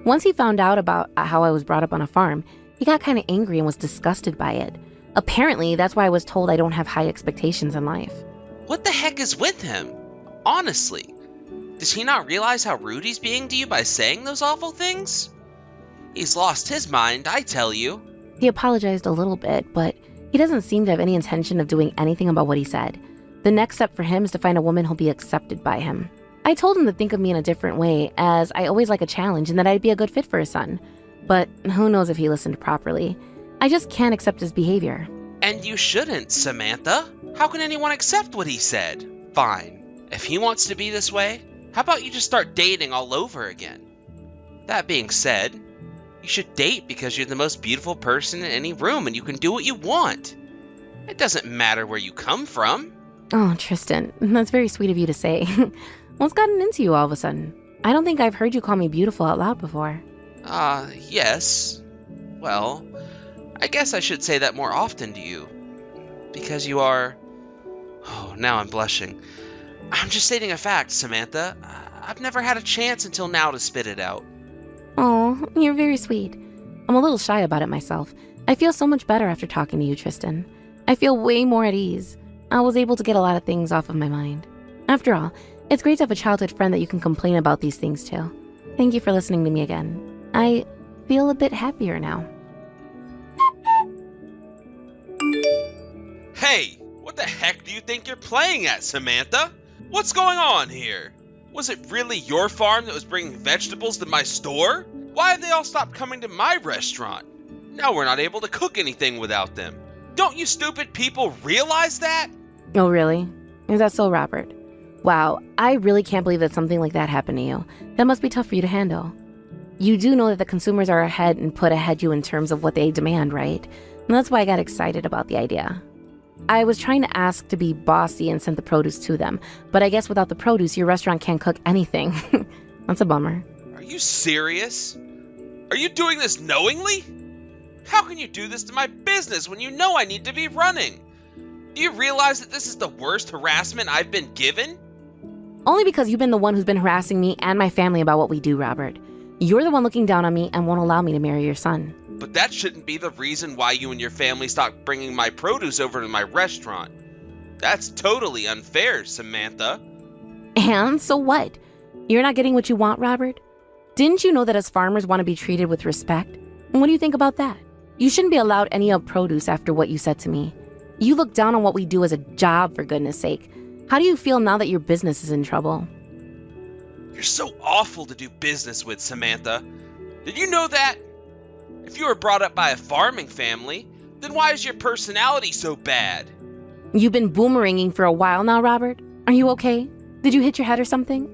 Once he found out about how I was brought up on a farm, he got kind of angry and was disgusted by it. Apparently, that's why I was told I don't have high expectations in life. What the heck is with him? Honestly, does he not realize how rude he's being to you by saying those awful things? He's lost his mind, I tell you. He apologized a little bit, but he doesn't seem to have any intention of doing anything about what he said. The next step for him is to find a woman who'll be accepted by him. I told him to think of me in a different way, as I always like a challenge and that I'd be a good fit for his son. But who knows if he listened properly. I just can't accept his behavior. And you shouldn't, Samantha. How can anyone accept what he said? Fine. If he wants to be this way, how about you just start dating all over again? That being said, you should date because you're the most beautiful person in any room and you can do what you want. It doesn't matter where you come from. Oh, Tristan, that's very sweet of you to say. What's gotten into you all of a sudden? I don't think I've heard you call me beautiful out loud before. Yes. Well, I guess I should say that more often to you. Because you are... Oh, now I'm blushing. I'm just stating a fact, Samantha. I've never had a chance until now to spit it out. Oh, you're very sweet. I'm a little shy about it myself. I feel so much better after talking to you, Tristan. I feel way more at ease. I was able to get a lot of things off of my mind. After all, it's great to have a childhood friend that you can complain about these things to. Thank you for listening to me again. I feel a bit happier now. Hey, what the heck do you think you're playing at, Samantha? What's going on here? Was it really your farm that was bringing vegetables to my store? Why have they all stopped coming to my restaurant? Now we're not able to cook anything without them. Don't you stupid people realize that? Oh, really? Is that so, Robert? Wow, I really can't believe that something like that happened to you. That must be tough for you to handle. You do know that the consumers are ahead and put ahead you in terms of what they demand, right? And that's why I got excited about the idea. I was trying to ask to be bossy and send the produce to them, but I guess without the produce, your restaurant can't cook anything. That's a bummer. Are you serious? Are you doing this knowingly? How can you do this to my business when you know I need to be running? Do you realize that this is the worst harassment I've been given? Only because you've been the one who's been harassing me and my family about what we do, Robert. You're the one looking down on me and won't allow me to marry your son. But that shouldn't be the reason why you and your family stopped bringing my produce over to my restaurant. That's totally unfair, Samantha. And so what? You're not getting what you want, Robert? Didn't you know that us farmers want to be treated with respect? And what do you think about that? You shouldn't be allowed any of produce after what you said to me. You look down on what we do as a job, for goodness sake. How do you feel now that your business is in trouble? You're so awful to do business with, Samantha. Did you know that? If you were brought up by a farming family, then why is your personality so bad? You've been boomeranging for a while now, Robert. Are you okay? Did you hit your head or something?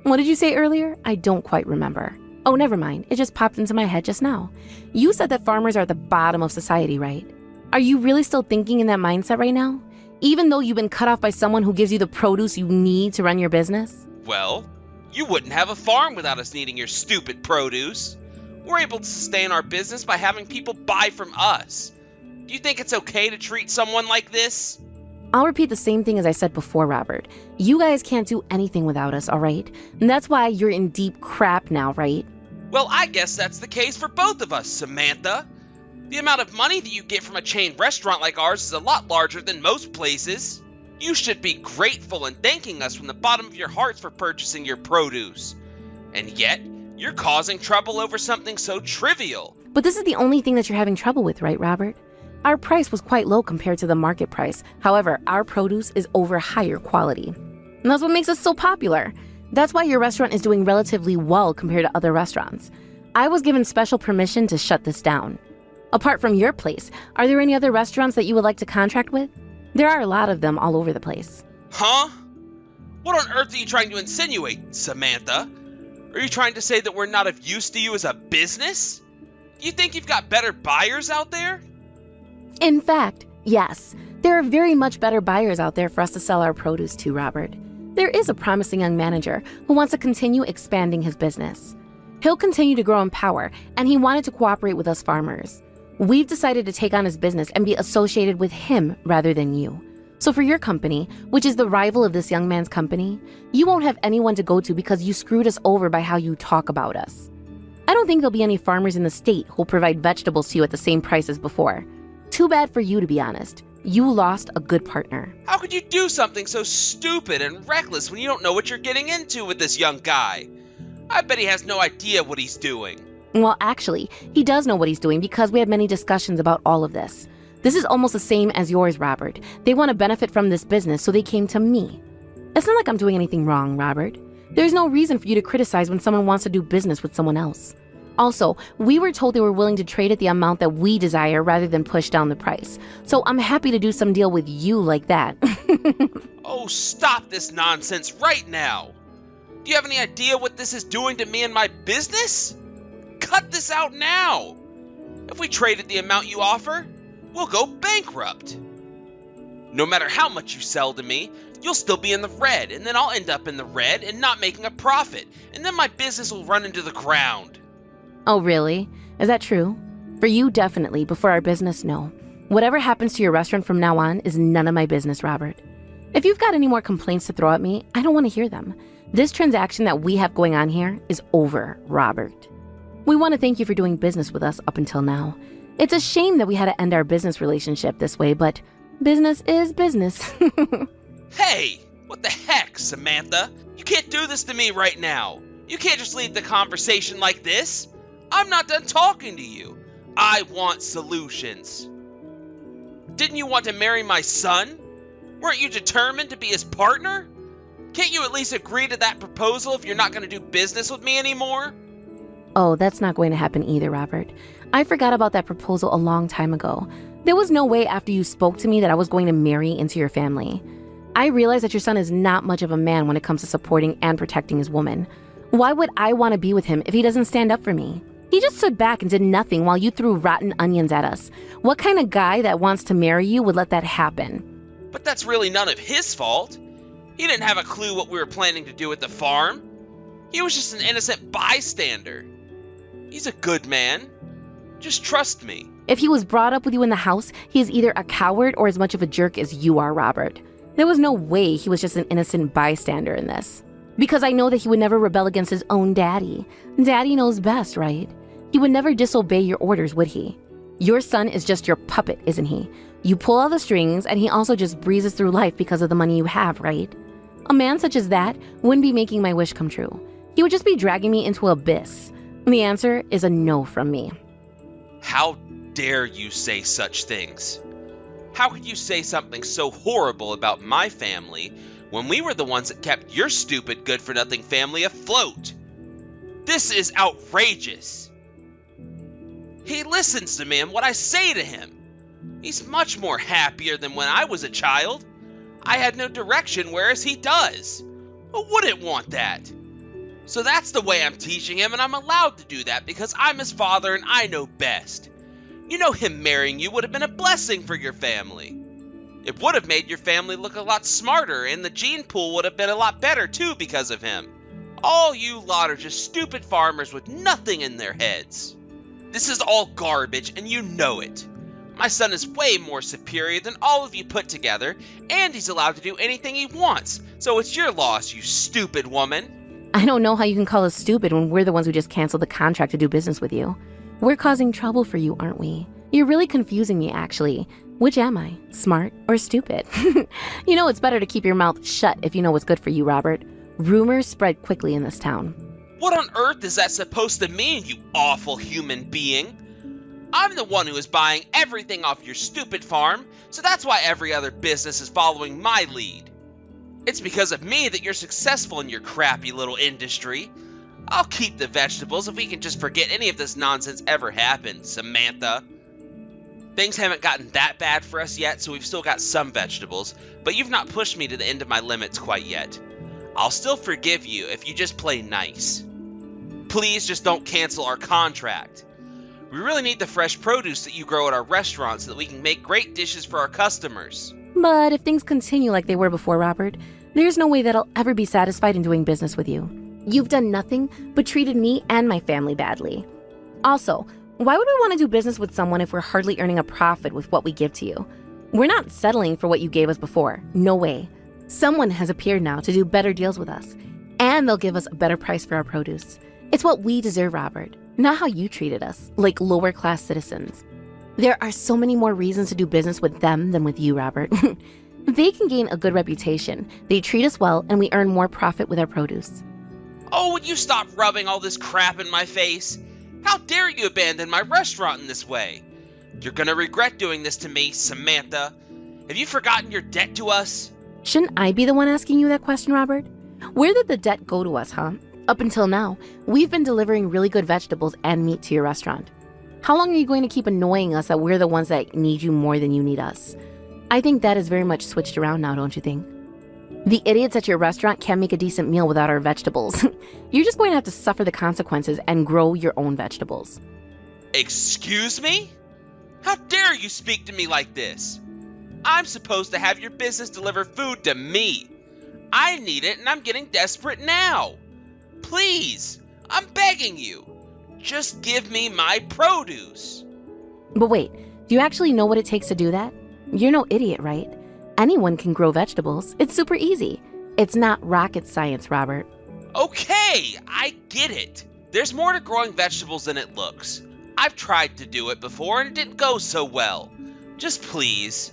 What did you say earlier? I don't quite remember. Oh, never mind. It just popped into my head just now. You said that farmers are at the bottom of society, right? Are you really still thinking in that mindset right now? Even though you've been cut off by someone who gives you the produce you need to run your business? Well, you wouldn't have a farm without us needing your stupid produce. We're able to sustain our business by having people buy from us. Do you think it's okay to treat someone like this? I'll repeat the same thing as I said before, Robert. You guys can't do anything without us, all right? And that's why you're in deep crap now, right? Well, I guess that's the case for both of us, Samantha. The amount of money that you get from a chain restaurant like ours is a lot larger than most places. You should be grateful and thanking us from the bottom of your hearts for purchasing your produce. And yet, you're causing trouble over something so trivial. But this is the only thing that you're having trouble with, right, Robert? Our price was quite low compared to the market price. However, our produce is over higher quality. And that's what makes us so popular. That's why your restaurant is doing relatively well compared to other restaurants. I was given special permission to shut this down. Apart from your place, are there any other restaurants that you would like to contract with? There are a lot of them all over the place. Huh? What on earth are you trying to insinuate, Samantha? Are you trying to say that we're not of use to you as a business? Do you think you've got better buyers out there? In fact, yes, there are very much better buyers out there for us to sell our produce to, Robert. There is a promising young manager who wants to continue expanding his business. He'll continue to grow in power, and he wanted to cooperate with us farmers. We've decided to take on his business and be associated with him rather than you. So for your company, which is the rival of this young man's company, you won't have anyone to go to because you screwed us over by how you talk about us. I don't think there'll be any farmers in the state who'll provide vegetables to you at the same price as before. Too bad for you, to be honest. You lost a good partner. How could you do something so stupid and reckless when you don't know what you're getting into with this young guy? I bet he has no idea what he's doing. Well, actually, he does know what he's doing because we had many discussions about all of this. This is almost the same as yours, Robert. They want to benefit from this business, so they came to me. It's not like I'm doing anything wrong, Robert. There's no reason for you to criticize when someone wants to do business with someone else. Also, we were told they were willing to trade at the amount that we desire rather than push down the price. So I'm happy to do some deal with you like that. Oh, stop this nonsense right now. Do you have any idea what this is doing to me and my business? Cut this out now. If we trade at the amount you offer, we'll go bankrupt. No matter how much you sell to me, you'll still be in the red, and then I'll end up in the red and not making a profit, and then my business will run into the ground. Oh, really? Is that true? For you, definitely, but for our business, no. Whatever happens to your restaurant from now on is none of my business, Robert. If you've got any more complaints to throw at me, I don't want to hear them. This transaction that we have going on here is over, Robert. We want to thank you for doing business with us up until now. It's a shame that we had to end our business relationship this way, but business is business. Hey, what the heck, Samantha? You can't do this to me right now. You can't just leave the conversation like this. I'm not done talking to you. I want solutions. Didn't you want to marry my son? Weren't you determined to be his partner? Can't you at least agree to that proposal if you're not going to do business with me anymore? Oh, that's not going to happen either, Robert. I forgot about that proposal a long time ago. There was no way after you spoke to me that I was going to marry into your family. I realize that your son is not much of a man when it comes to supporting and protecting his woman. Why would I want to be with him if he doesn't stand up for me? He just stood back and did nothing while you threw rotten onions at us. What kind of guy that wants to marry you would let that happen? But that's really none of his fault. He didn't have a clue what we were planning to do at the farm. He was just an innocent bystander. He's a good man. Just trust me. If he was brought up with you in the house, he is either a coward or as much of a jerk as you are, Robert. There was no way he was just an innocent bystander in this. Because I know that he would never rebel against his own daddy. Daddy knows best, right? He would never disobey your orders, would he? Your son is just your puppet, isn't he? You pull all the strings, and he also just breezes through life because of the money you have, right? A man such as that wouldn't be making my wish come true. He would just be dragging me into abyss. The answer is a no from me. How dare you say such things? How could you say something so horrible about my family when we were the ones that kept your stupid good-for-nothing family afloat? This is outrageous. He listens to me and what I say to him. He's much more happier than when I was a child. I had no direction, whereas he does. Who wouldn't want that? So that's the way I'm teaching him, and I'm allowed to do that because I'm his father and I know best. You know, him marrying you would have been a blessing for your family. It would have made your family look a lot smarter, and the gene pool would have been a lot better too because of him. All you lot are just stupid farmers with nothing in their heads. This is all garbage, and you know it. My son is way more superior than all of you put together, and he's allowed to do anything he wants, so it's your loss, you stupid woman. I don't know how you can call us stupid when we're the ones who just canceled the contract to do business with you. We're causing trouble for you, aren't we? You're really confusing me, actually. Which am I, smart or stupid? You know it's better to keep your mouth shut if you know what's good for you, Robert. Rumors spread quickly in this town. What on earth is that supposed to mean, you awful human being? I'm the one who is buying everything off your stupid farm, so that's why every other business is following my lead. It's because of me that you're successful in your crappy little industry. I'll keep the vegetables if we can just forget any of this nonsense ever happened, Samantha. Things haven't gotten that bad for us yet, so we've still got some vegetables, but you've not pushed me to the end of my limits quite yet. I'll still forgive you if you just play nice. Please just don't cancel our contract. We really need the fresh produce that you grow at our restaurant so that we can make great dishes for our customers. But if things continue like they were before, Robert, there's no way that I'll ever be satisfied in doing business with you. You've done nothing but treated me and my family badly. Also, why would we want to do business with someone if we're hardly earning a profit with what we give to you? We're not settling for what you gave us before. No way. Someone has appeared now to do better deals with us, and they'll give us a better price for our produce. It's what we deserve, Robert, not how you treated us, like lower-class citizens. There are so many more reasons to do business with them than with you, Robert. They can gain a good reputation, they treat us well, and we earn more profit with our produce. Oh, would you stop rubbing all this crap in my face? How dare you abandon my restaurant in this way? You're gonna regret doing this to me, Samantha. Have you forgotten your debt to us? Shouldn't I be the one asking you that question, Robert? Where did the debt go to us, huh? Up until now, we've been delivering really good vegetables and meat to your restaurant. How long are you going to keep annoying us that we're the ones that need you more than you need us? I think that is very much switched around now, don't you think? The idiots at your restaurant can't make a decent meal without our vegetables. You're just going to have to suffer the consequences and grow your own vegetables. Excuse me? How dare you speak to me like this? I'm supposed to have your business deliver food to me. I need it and I'm getting desperate now. Please, I'm begging you. Just give me my produce. But wait, do you actually know what it takes to do that? You're no idiot, right? Anyone can grow vegetables. It's super easy. It's not rocket science, Robert. Okay, I get it. There's more to growing vegetables than it looks. I've tried to do it before and it didn't go so well. Just please.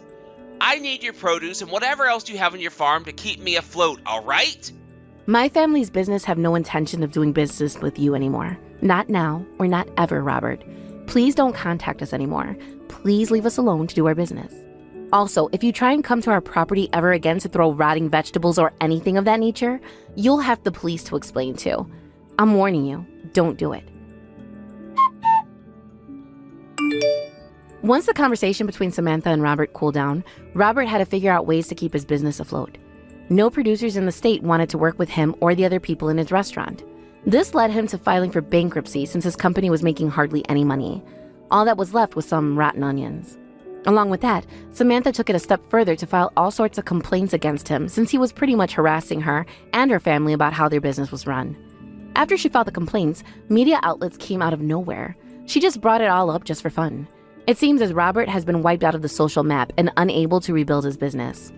I need your produce and whatever else you have on your farm to keep me afloat, alright? My family's business have no intention of doing business with you anymore. Not now or not ever, Robert. Please don't contact us anymore. Please leave us alone to do our business. Also, if you try and come to our property ever again to throw rotting vegetables or anything of that nature, you'll have the police to explain to. I'm warning you, don't do it. Once the conversation between Samantha and Robert cooled down, Robert had to figure out ways to keep his business afloat. No producers in the state wanted to work with him or the other people in his restaurant. This led him to filing for bankruptcy since his company was making hardly any money. All that was left was some rotten onions. Along with that, Samantha took it a step further to file all sorts of complaints against him since he was pretty much harassing her and her family about how their business was run. After she filed the complaints, media outlets came out of nowhere. She just brought it all up just for fun. It seems as Robert has been wiped out of the social map and unable to rebuild his business.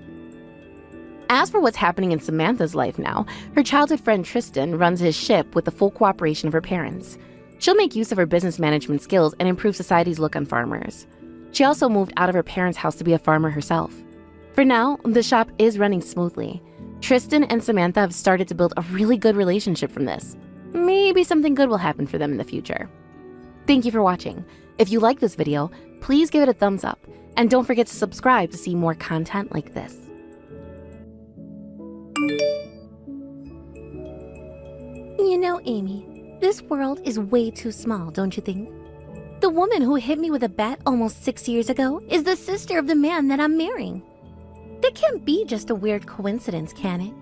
As for what's happening in Samantha's life now, her childhood friend Tristan runs his ship with the full cooperation of her parents. She'll make use of her business management skills and improve society's look on farmers. She also moved out of her parents' house to be a farmer herself. For now, the shop is running smoothly. Tristan and Samantha have started to build a really good relationship from this. Maybe something good will happen for them in the future. Thank you for watching. If you like this video, please give it a thumbs up, and don't forget to subscribe to see more content like this. You know, Amy, this world is way too small, don't you think? The woman who hit me with a bat almost 6 years ago is the sister of the man that I'm marrying. That can't be just a weird coincidence, can it?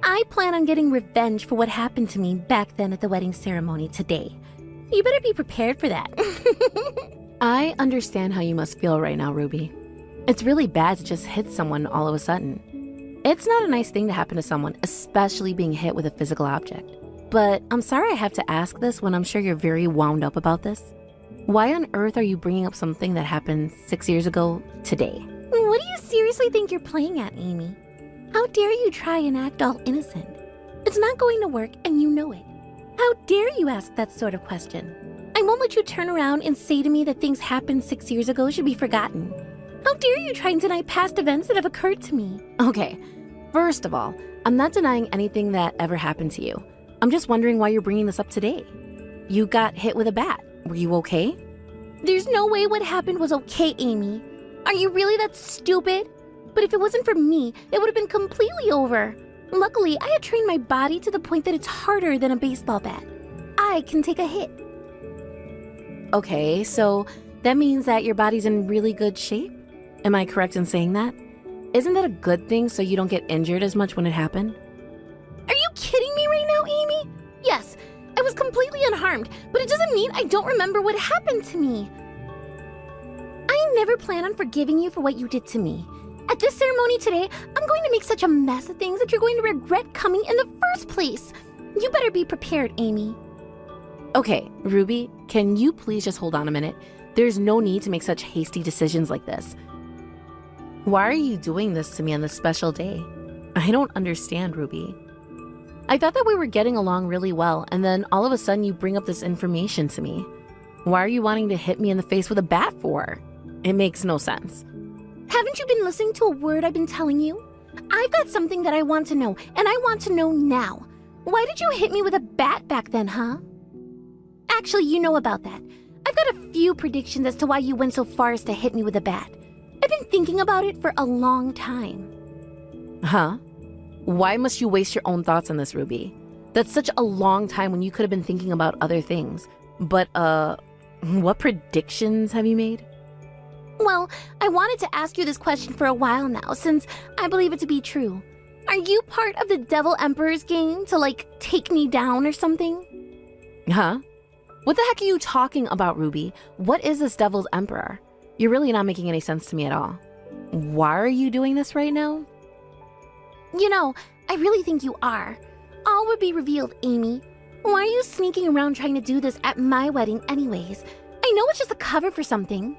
I plan on getting revenge for what happened to me back then at the wedding ceremony today. You better be prepared for that. I understand how you must feel right now, Ruby. It's really bad to just hit someone all of a sudden. It's not a nice thing to happen to someone, especially being hit with a physical object. But I'm sorry I have to ask this when I'm sure you're very wound up about this. Why on earth are you bringing up something that happened 6 years ago today? What do you seriously think you're playing at, Amy? How dare you try and act all innocent? It's not going to work and you know it. How dare you ask that sort of question? I won't let you turn around and say to me that things happened 6 years ago should be forgotten. How dare you try and deny past events that have occurred to me? Okay, first of all, I'm not denying anything that ever happened to you. I'm just wondering why you're bringing this up today. You got hit with a bat. Were you okay? There's no way what happened was okay, Amy. Are you really that stupid? But if it wasn't for me, it would have been completely over. Luckily, I had trained my body to the point that it's harder than a baseball bat. I can take a hit. Okay, so that means that your body's in really good shape? Am I correct in saying that? Isn't that a good thing so you don't get injured as much when it happened? Are you kidding me right now, Amy? Yes, I was completely unharmed, but it doesn't mean I don't remember what happened to me. I never plan on forgiving you for what you did to me. At this ceremony today, I'm going to make such a mess of things that you're going to regret coming in the first place. You better be prepared, Amy. Okay, Ruby, can you please just hold on a minute? There's no need to make such hasty decisions like this. Why are you doing this to me on this special day? I don't understand, Ruby. I thought that we were getting along really well, and then all of a sudden you bring up this information to me. Why are you wanting to hit me in the face with a bat for? It makes no sense. Haven't you been listening to a word I've been telling you? I've got something that I want to know, and I want to know now. Why did you hit me with a bat back then, huh? Actually, you know about that. I've got a few predictions as to why you went so far as to hit me with a bat. I've been thinking about it for a long time. Huh? Why must you waste your own thoughts on this, Ruby? That's such a long time when you could have been thinking about other things. But, what predictions have you made? Well, I wanted to ask you this question for a while now, since I believe it to be true. Are you part of the Devil Emperor's game to, take me down or something? Huh? What the heck are you talking about, Ruby? What is this Devil's Emperor? You're really not making any sense to me at all. Why are you doing this right now? You know, I really think you are. All would be revealed, Amy. Why are you sneaking around trying to do this at my wedding anyways? I know it's just a cover for something.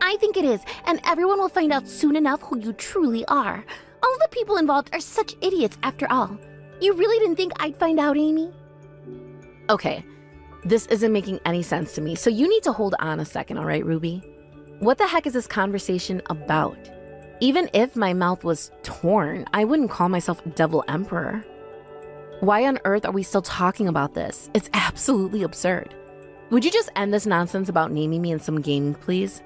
I think it is, and everyone will find out soon enough who you truly are. All the people involved are such idiots after all. You really didn't think I'd find out, Amy? Okay, this isn't making any sense to me, so you need to hold on a second, all right, Ruby? What the heck is this conversation about? Even if my mouth was torn, I wouldn't call myself Devil Emperor. Why on earth are we still talking about this? It's absolutely absurd. Would you just end this nonsense about naming me in some game, please?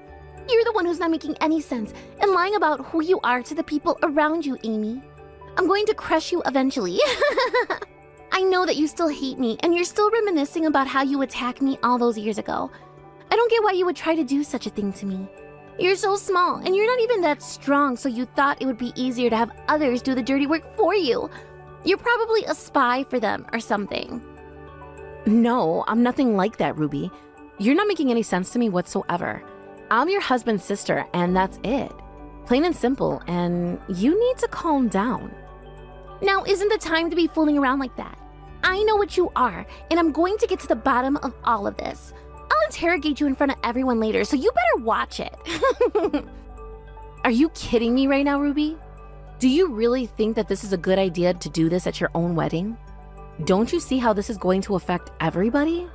You're the one who's not making any sense and lying about who you are to the people around you, Amy. I'm going to crush you eventually. I know that you still hate me and you're still reminiscing about how you attacked me all those years ago. I don't get why you would try to do such a thing to me. You're so small and you're not even that strong, so you thought it would be easier to have others do the dirty work for you. You're probably a spy for them or something. No, I'm nothing like that, Ruby. You're not making any sense to me whatsoever. I'm your husband's sister, and that's it. Plain and simple, and you need to calm down. Now isn't the time to be fooling around like that. I know what you are, and I'm going to get to the bottom of all of this. I'll interrogate you in front of everyone later, so you better watch it. Are you kidding me right now, Ruby? Do you really think that this is a good idea to do this at your own wedding? Don't you see how this is going to affect everybody?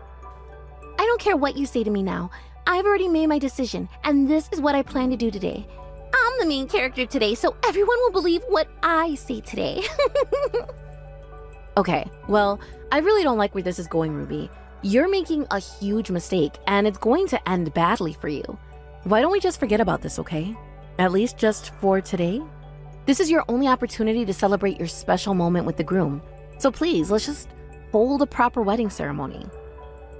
I don't care what you say to me now. I've already made my decision, and this is what I plan to do today. I'm the main character today, so everyone will believe what I say today. Okay, well, I really don't like where this is going, Ruby. You're making a huge mistake, and it's going to end badly for you. Why don't we just forget about this, okay? At least just for today? This is your only opportunity to celebrate your special moment with the groom. So please, let's just hold a proper wedding ceremony.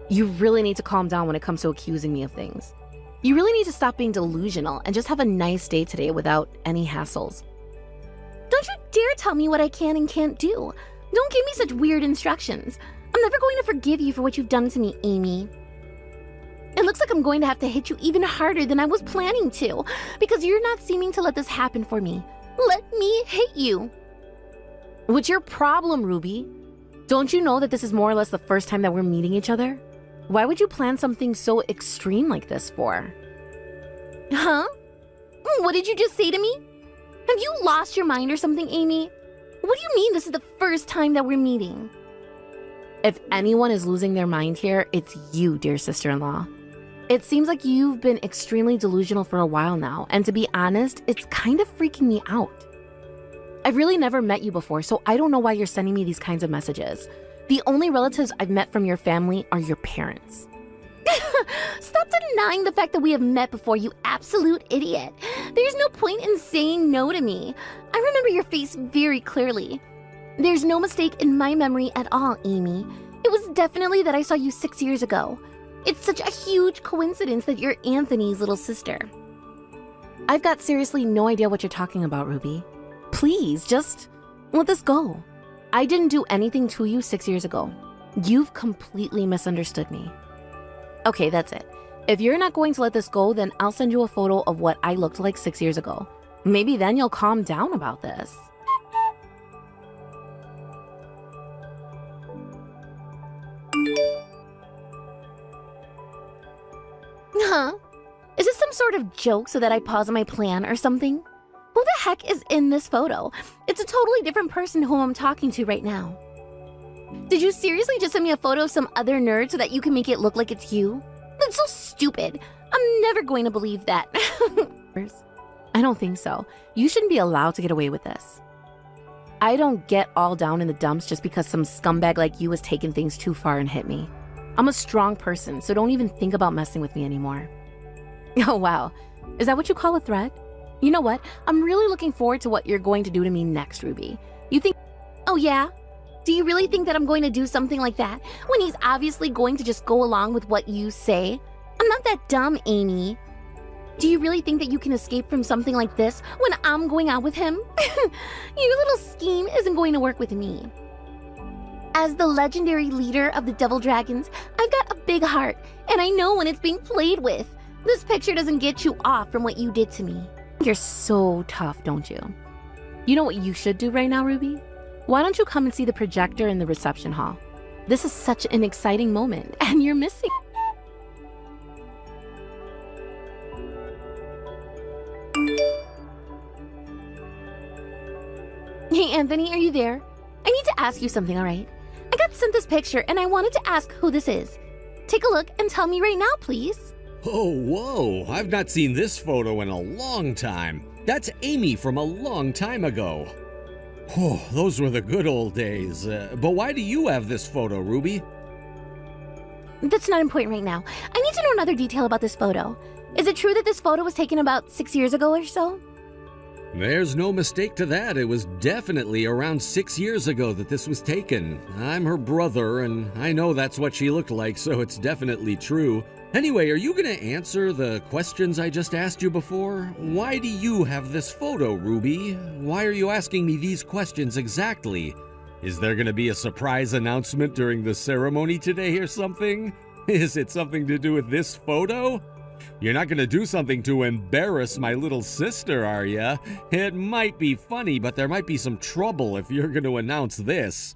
You really need to calm down when it comes to accusing me of things. You really need to stop being delusional and just have a nice day today without any hassles. Don't you dare tell me what I can and can't do. Don't give me such weird instructions. I'm never going to forgive you for what you've done to me, Amy. It looks like I'm going to have to hit you even harder than I was planning to, because you're not seeming to let this happen for me. Let me hit you. What's your problem, Ruby? Don't you know that this is more or less the first time that we're meeting each other? Why would you plan something so extreme like this for? Huh? What did you just say to me? Have you lost your mind or something, Amy? What do you mean this is the first time that we're meeting? If anyone is losing their mind here, it's you, dear sister-in-law. It seems like you've been extremely delusional for a while now, and to be honest, it's kind of freaking me out. I've really never met you before, so I don't know why you're sending me these kinds of messages. The only relatives I've met from your family are your parents. Stop denying the fact that we have met before, you absolute idiot. There's no point in saying no to me. I remember your face very clearly. There's no mistake in my memory at all, Amy. It was definitely that I saw you 6 years ago. It's such a huge coincidence that you're Anthony's little sister. I've got seriously no idea what you're talking about, Ruby. Please, just let this go. I didn't do anything to you 6 years ago. You've completely misunderstood me. Okay, that's it. If you're not going to let this go, then I'll send you a photo of what I looked like 6 years ago. Maybe then you'll calm down about this. Huh? Is this some sort of joke so that I pause my plan or something? Who the heck is in this photo? It's a totally different person whom I'm talking to right now. Did you seriously just send me a photo of some other nerd so that you can make it look like it's you? That's so stupid. I'm never going to believe that. I don't think so. You shouldn't be allowed to get away with this. I don't get all down in the dumps just because some scumbag like you has taken things too far and hit me. I'm a strong person, so don't even think about messing with me anymore. Oh, wow. Is that what you call a threat? You know what? I'm really looking forward to what you're going to do to me next, Ruby. You think... Oh, yeah? Do you really think that I'm going to do something like that when he's obviously going to just go along with what you say? I'm not that dumb, Amy. Do you really think that you can escape from something like this when I'm going out with him? Your little scheme isn't going to work with me. As the legendary leader of the Devil Dragons, I've got a big heart, and I know when it's being played with. This picture doesn't get you off from what you did to me. You're so tough, don't you? You know what you should do right now, Ruby? Why don't you come and see the projector in the reception hall? This is such an exciting moment, and you're missing. Hey, Anthony, are you there? I need to ask you something, all right? I got sent this picture, and I wanted to ask who this is. Take a look and tell me right now, please. Oh, whoa, I've not seen this photo in a long time. That's Amy from a long time ago. Oh, those were the good old days. But why do you have this photo, Ruby? That's not important right now. I need to know another detail about this photo. Is it true that this photo was taken about 6 years ago or so? There's no mistake to that. It was definitely around 6 years ago that this was taken. I'm her brother, and I know that's what she looked like, so it's definitely true. Anyway, are you going to answer the questions I just asked you before? Why do you have this photo, Ruby? Why are you asking me these questions exactly? Is there going to be a surprise announcement during the ceremony today or something? Is it something to do with this photo? You're not going to do something to embarrass my little sister, are ya? It might be funny, but there might be some trouble if you're going to announce this.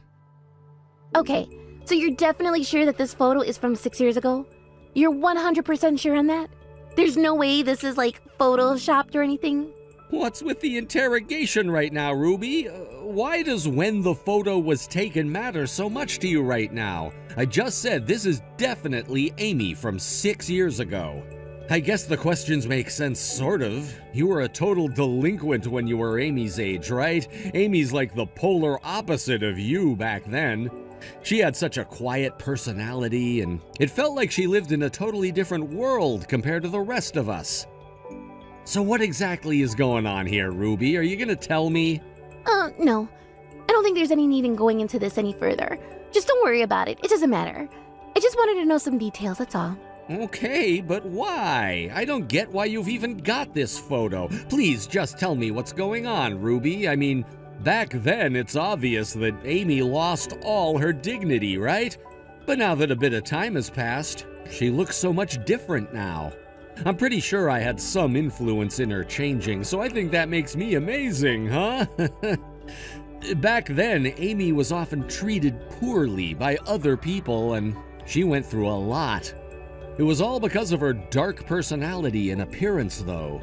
Okay, so you're definitely sure that this photo is from 6 years ago? You're 100% sure on that? There's no way this is like photoshopped or anything? What's with the interrogation right now, Ruby? Why does when the photo was taken matter so much to you right now? I just said this is definitely Amy from 6 years ago. I guess the questions make sense, sort of. You were a total delinquent when you were Amy's age, right? Amy's like the polar opposite of you back then. She had such a quiet personality, and it felt like she lived in a totally different world compared to the rest of us. So what exactly is going on here, Ruby? Are you gonna tell me? No. I don't think there's any need in going into this any further. Just don't worry about it. It doesn't matter. I just wanted to know some details, that's all. Okay, but why? I don't get why you've even got this photo. Please just tell me what's going on, Ruby. I mean, back then it's obvious that Amy lost all her dignity, right? But now that a bit of time has passed, she looks so much different now. I'm pretty sure I had some influence in her changing, so I think that makes me amazing, huh? Back then, Amy was often treated poorly by other people, and she went through a lot. It was all because of her dark personality and appearance, though.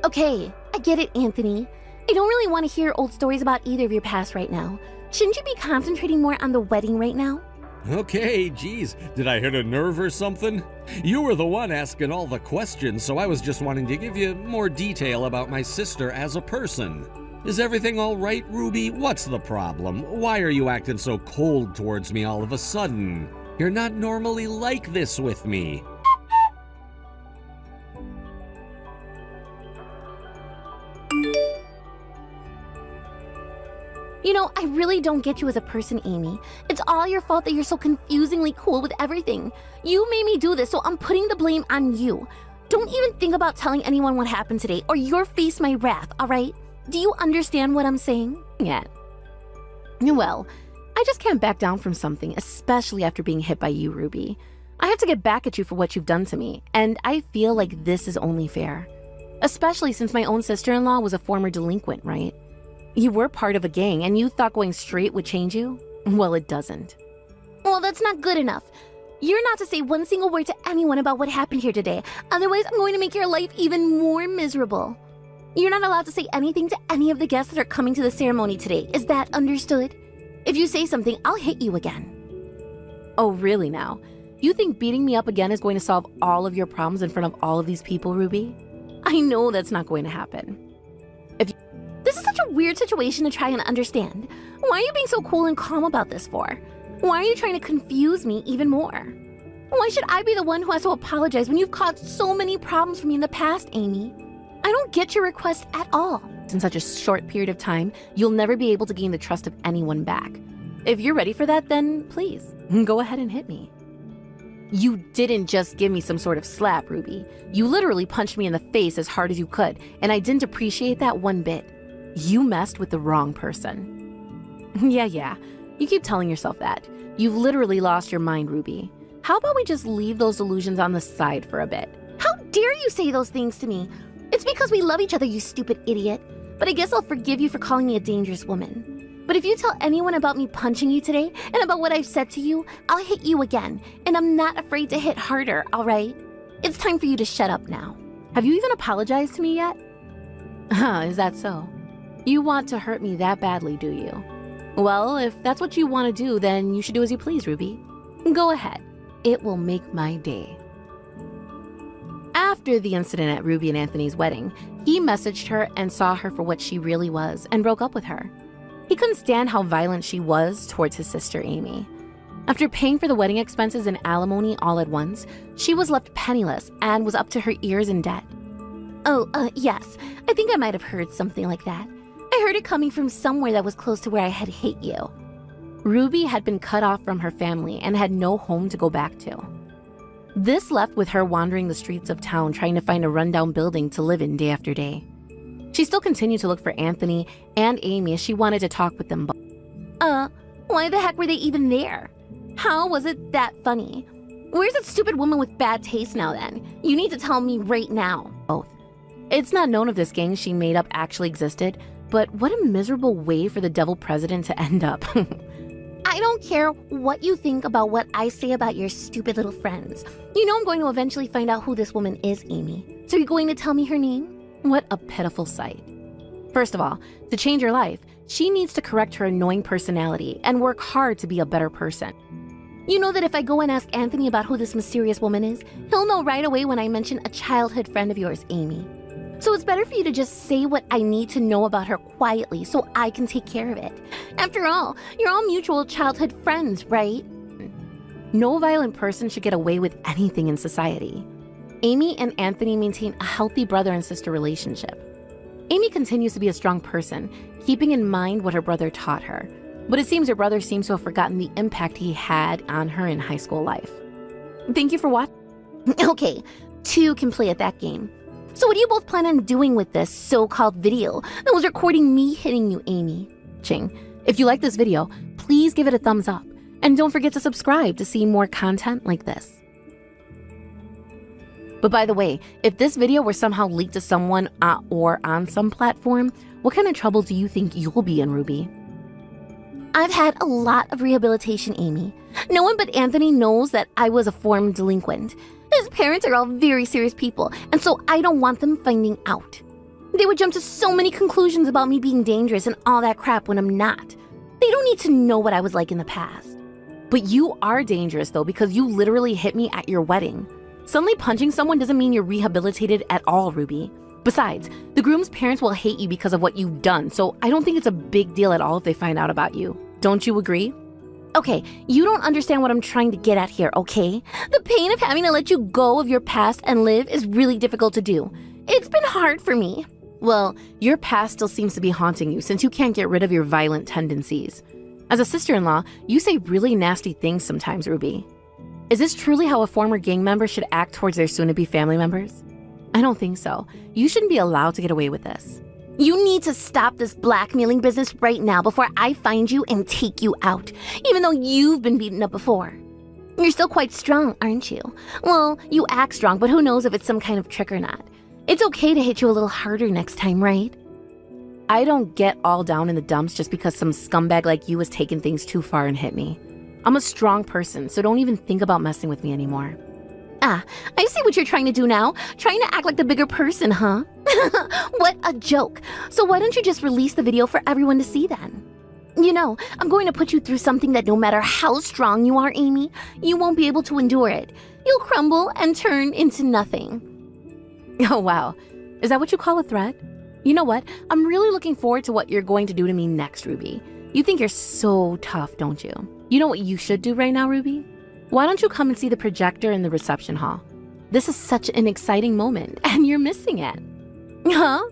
Okay, I get it, Anthony. I don't really want to hear old stories about either of your past right now. Shouldn't you be concentrating more on the wedding right now? Okay, geez, did I hit a nerve or something? You were the one asking all the questions, so I was just wanting to give you more detail about my sister as a person. Is everything all right, Ruby? What's the problem? Why are you acting so cold towards me all of a sudden? You're not normally like this with me. You know, I really don't get you as a person, Amy. It's all your fault that you're so confusingly cool with everything. You made me do this, so I'm putting the blame on you. Don't even think about telling anyone what happened today, or you'll face my wrath, alright? Do you understand what I'm saying? Yet. Well, I just can't back down from something, especially after being hit by you, Ruby. I have to get back at you for what you've done to me, and I feel like this is only fair. Especially since my own sister-in-law was a former delinquent, right? You were part of a gang, and you thought going straight would change you? Well, it doesn't. Well, that's not good enough. You're not to say one single word to anyone about what happened here today, otherwise I'm going to make your life even more miserable. You're not allowed to say anything to any of the guests that are coming to the ceremony today. Is that understood? If you say something, I'll hit you again. Oh, really now? You think beating me up again is going to solve all of your problems in front of all of these people, Ruby? I know that's not going to happen. This is such a weird situation to try and understand. Why are you being so cool and calm about this for? Why are you trying to confuse me even more? Why should I be the one who has to apologize when you've caused so many problems for me in the past, Amy? I don't get your request at all. In such a short period of time, you'll never be able to gain the trust of anyone back. If you're ready for that, then please, go ahead and hit me. You didn't just give me some sort of slap, Ruby. You literally punched me in the face as hard as you could, and I didn't appreciate that one bit. You messed with the wrong person. Yeah, you keep telling yourself that. You've literally lost your mind, Ruby. How about we just leave those illusions on the side for a bit? How dare you say those things to me? It's because we love each other, you stupid idiot. But I guess I'll forgive you for calling me a dangerous woman. But if you tell anyone about me punching you today and about what I've said to you, I'll hit you again. And I'm not afraid to hit harder, alright? It's time for you to shut up now. Have you even apologized to me yet? Is that so? You want to hurt me that badly, do you? Well, if that's what you want to do, then you should do as you please, Ruby. Go ahead. It will make my day. After the incident at Ruby and Anthony's wedding, he messaged her and saw her for what she really was and broke up with her. He couldn't stand how violent she was towards his sister Amy. After paying for the wedding expenses and alimony all at once, she was left penniless and was up to her ears in debt. Oh, yes. I think I might have heard something like that. I heard it coming from somewhere that was close to where I had hit you. Ruby had been cut off from her family and had no home to go back to. This left with her wandering the streets of town trying to find a rundown building to live in day after day. She still continued to look for Anthony and Amy as she wanted to talk with them both. Why the heck were they even there? How was it that funny? Where's that stupid woman with bad taste now then? You need to tell me right now. Both. It's not known if this gang she made up actually existed, but what a miserable way for the devil president to end up. I don't care what you think about what I say about your stupid little friends. You know I'm going to eventually find out who this woman is, Amy. So you're going to tell me her name? What a pitiful sight. First of all, to change her life, she needs to correct her annoying personality and work hard to be a better person. You know that if I go and ask Anthony about who this mysterious woman is, he'll know right away when I mention a childhood friend of yours, Amy. So it's better for you to just say what I need to know about her quietly so I can take care of it. After all, you're all mutual childhood friends, right? No violent person should get away with anything in society. Amy and Anthony maintain a healthy brother and sister relationship. Amy continues to be a strong person, keeping in mind what her brother taught her. But it seems her brother seems to have forgotten the impact he had on her in high school life. Thank you for watching. Okay, two can play at that game. So what do you both plan on doing with this so-called video that was recording me hitting you, Amy? If you like this video, please give it a thumbs up. And don't forget to subscribe to see more content like this. But by the way, if this video were somehow leaked to someone or on some platform, what kind of trouble do you think you'll be in, Ruby? I've had a lot of rehabilitation, Amy. No one but Anthony knows that I was a former delinquent. His parents are all very serious people, and so I don't want them finding out. They would jump to so many conclusions about me being dangerous and all that crap when I'm not. They don't need to know what I was like in the past. But you are dangerous, though, because you literally hit me at your wedding. Suddenly punching someone doesn't mean you're rehabilitated at all, Ruby. Besides, the groom's parents will hate you because of what you've done, so I don't think it's a big deal at all if they find out about you. Don't you agree? Okay, you don't understand what I'm trying to get at here, okay? The pain of having to let you go of your past and live is really difficult to do. It's been hard for me. Well, your past still seems to be haunting you since you can't get rid of your violent tendencies. As a sister-in-law, you say really nasty things sometimes, Ruby. Is this truly how a former gang member should act towards their soon-to-be family members? I don't think so. You shouldn't be allowed to get away with this. You need to stop this blackmailing business right now before I find you and take you out, even though you've been beaten up before. You're still quite strong, aren't you? Well, you act strong, but who knows if it's some kind of trick or not. It's okay to hit you a little harder next time, right? I don't get all down in the dumps just because some scumbag like you has taken things too far and hit me. I'm a strong person, so don't even think about messing with me anymore. Ah, I see what you're trying to do now. Trying to act like the bigger person, huh? What a joke. So why don't you just release the video for everyone to see then? You know, I'm going to put you through something that no matter how strong you are, Amy, you won't be able to endure it. You'll crumble and turn into nothing. Oh, wow. Is that what you call a threat? You know what? I'm really looking forward to what you're going to do to me next, Ruby. You think you're so tough, don't you? You know what you should do right now, Ruby? Why don't you come and see the projector in the reception hall? This is such an exciting moment, and you're missing it. Huh?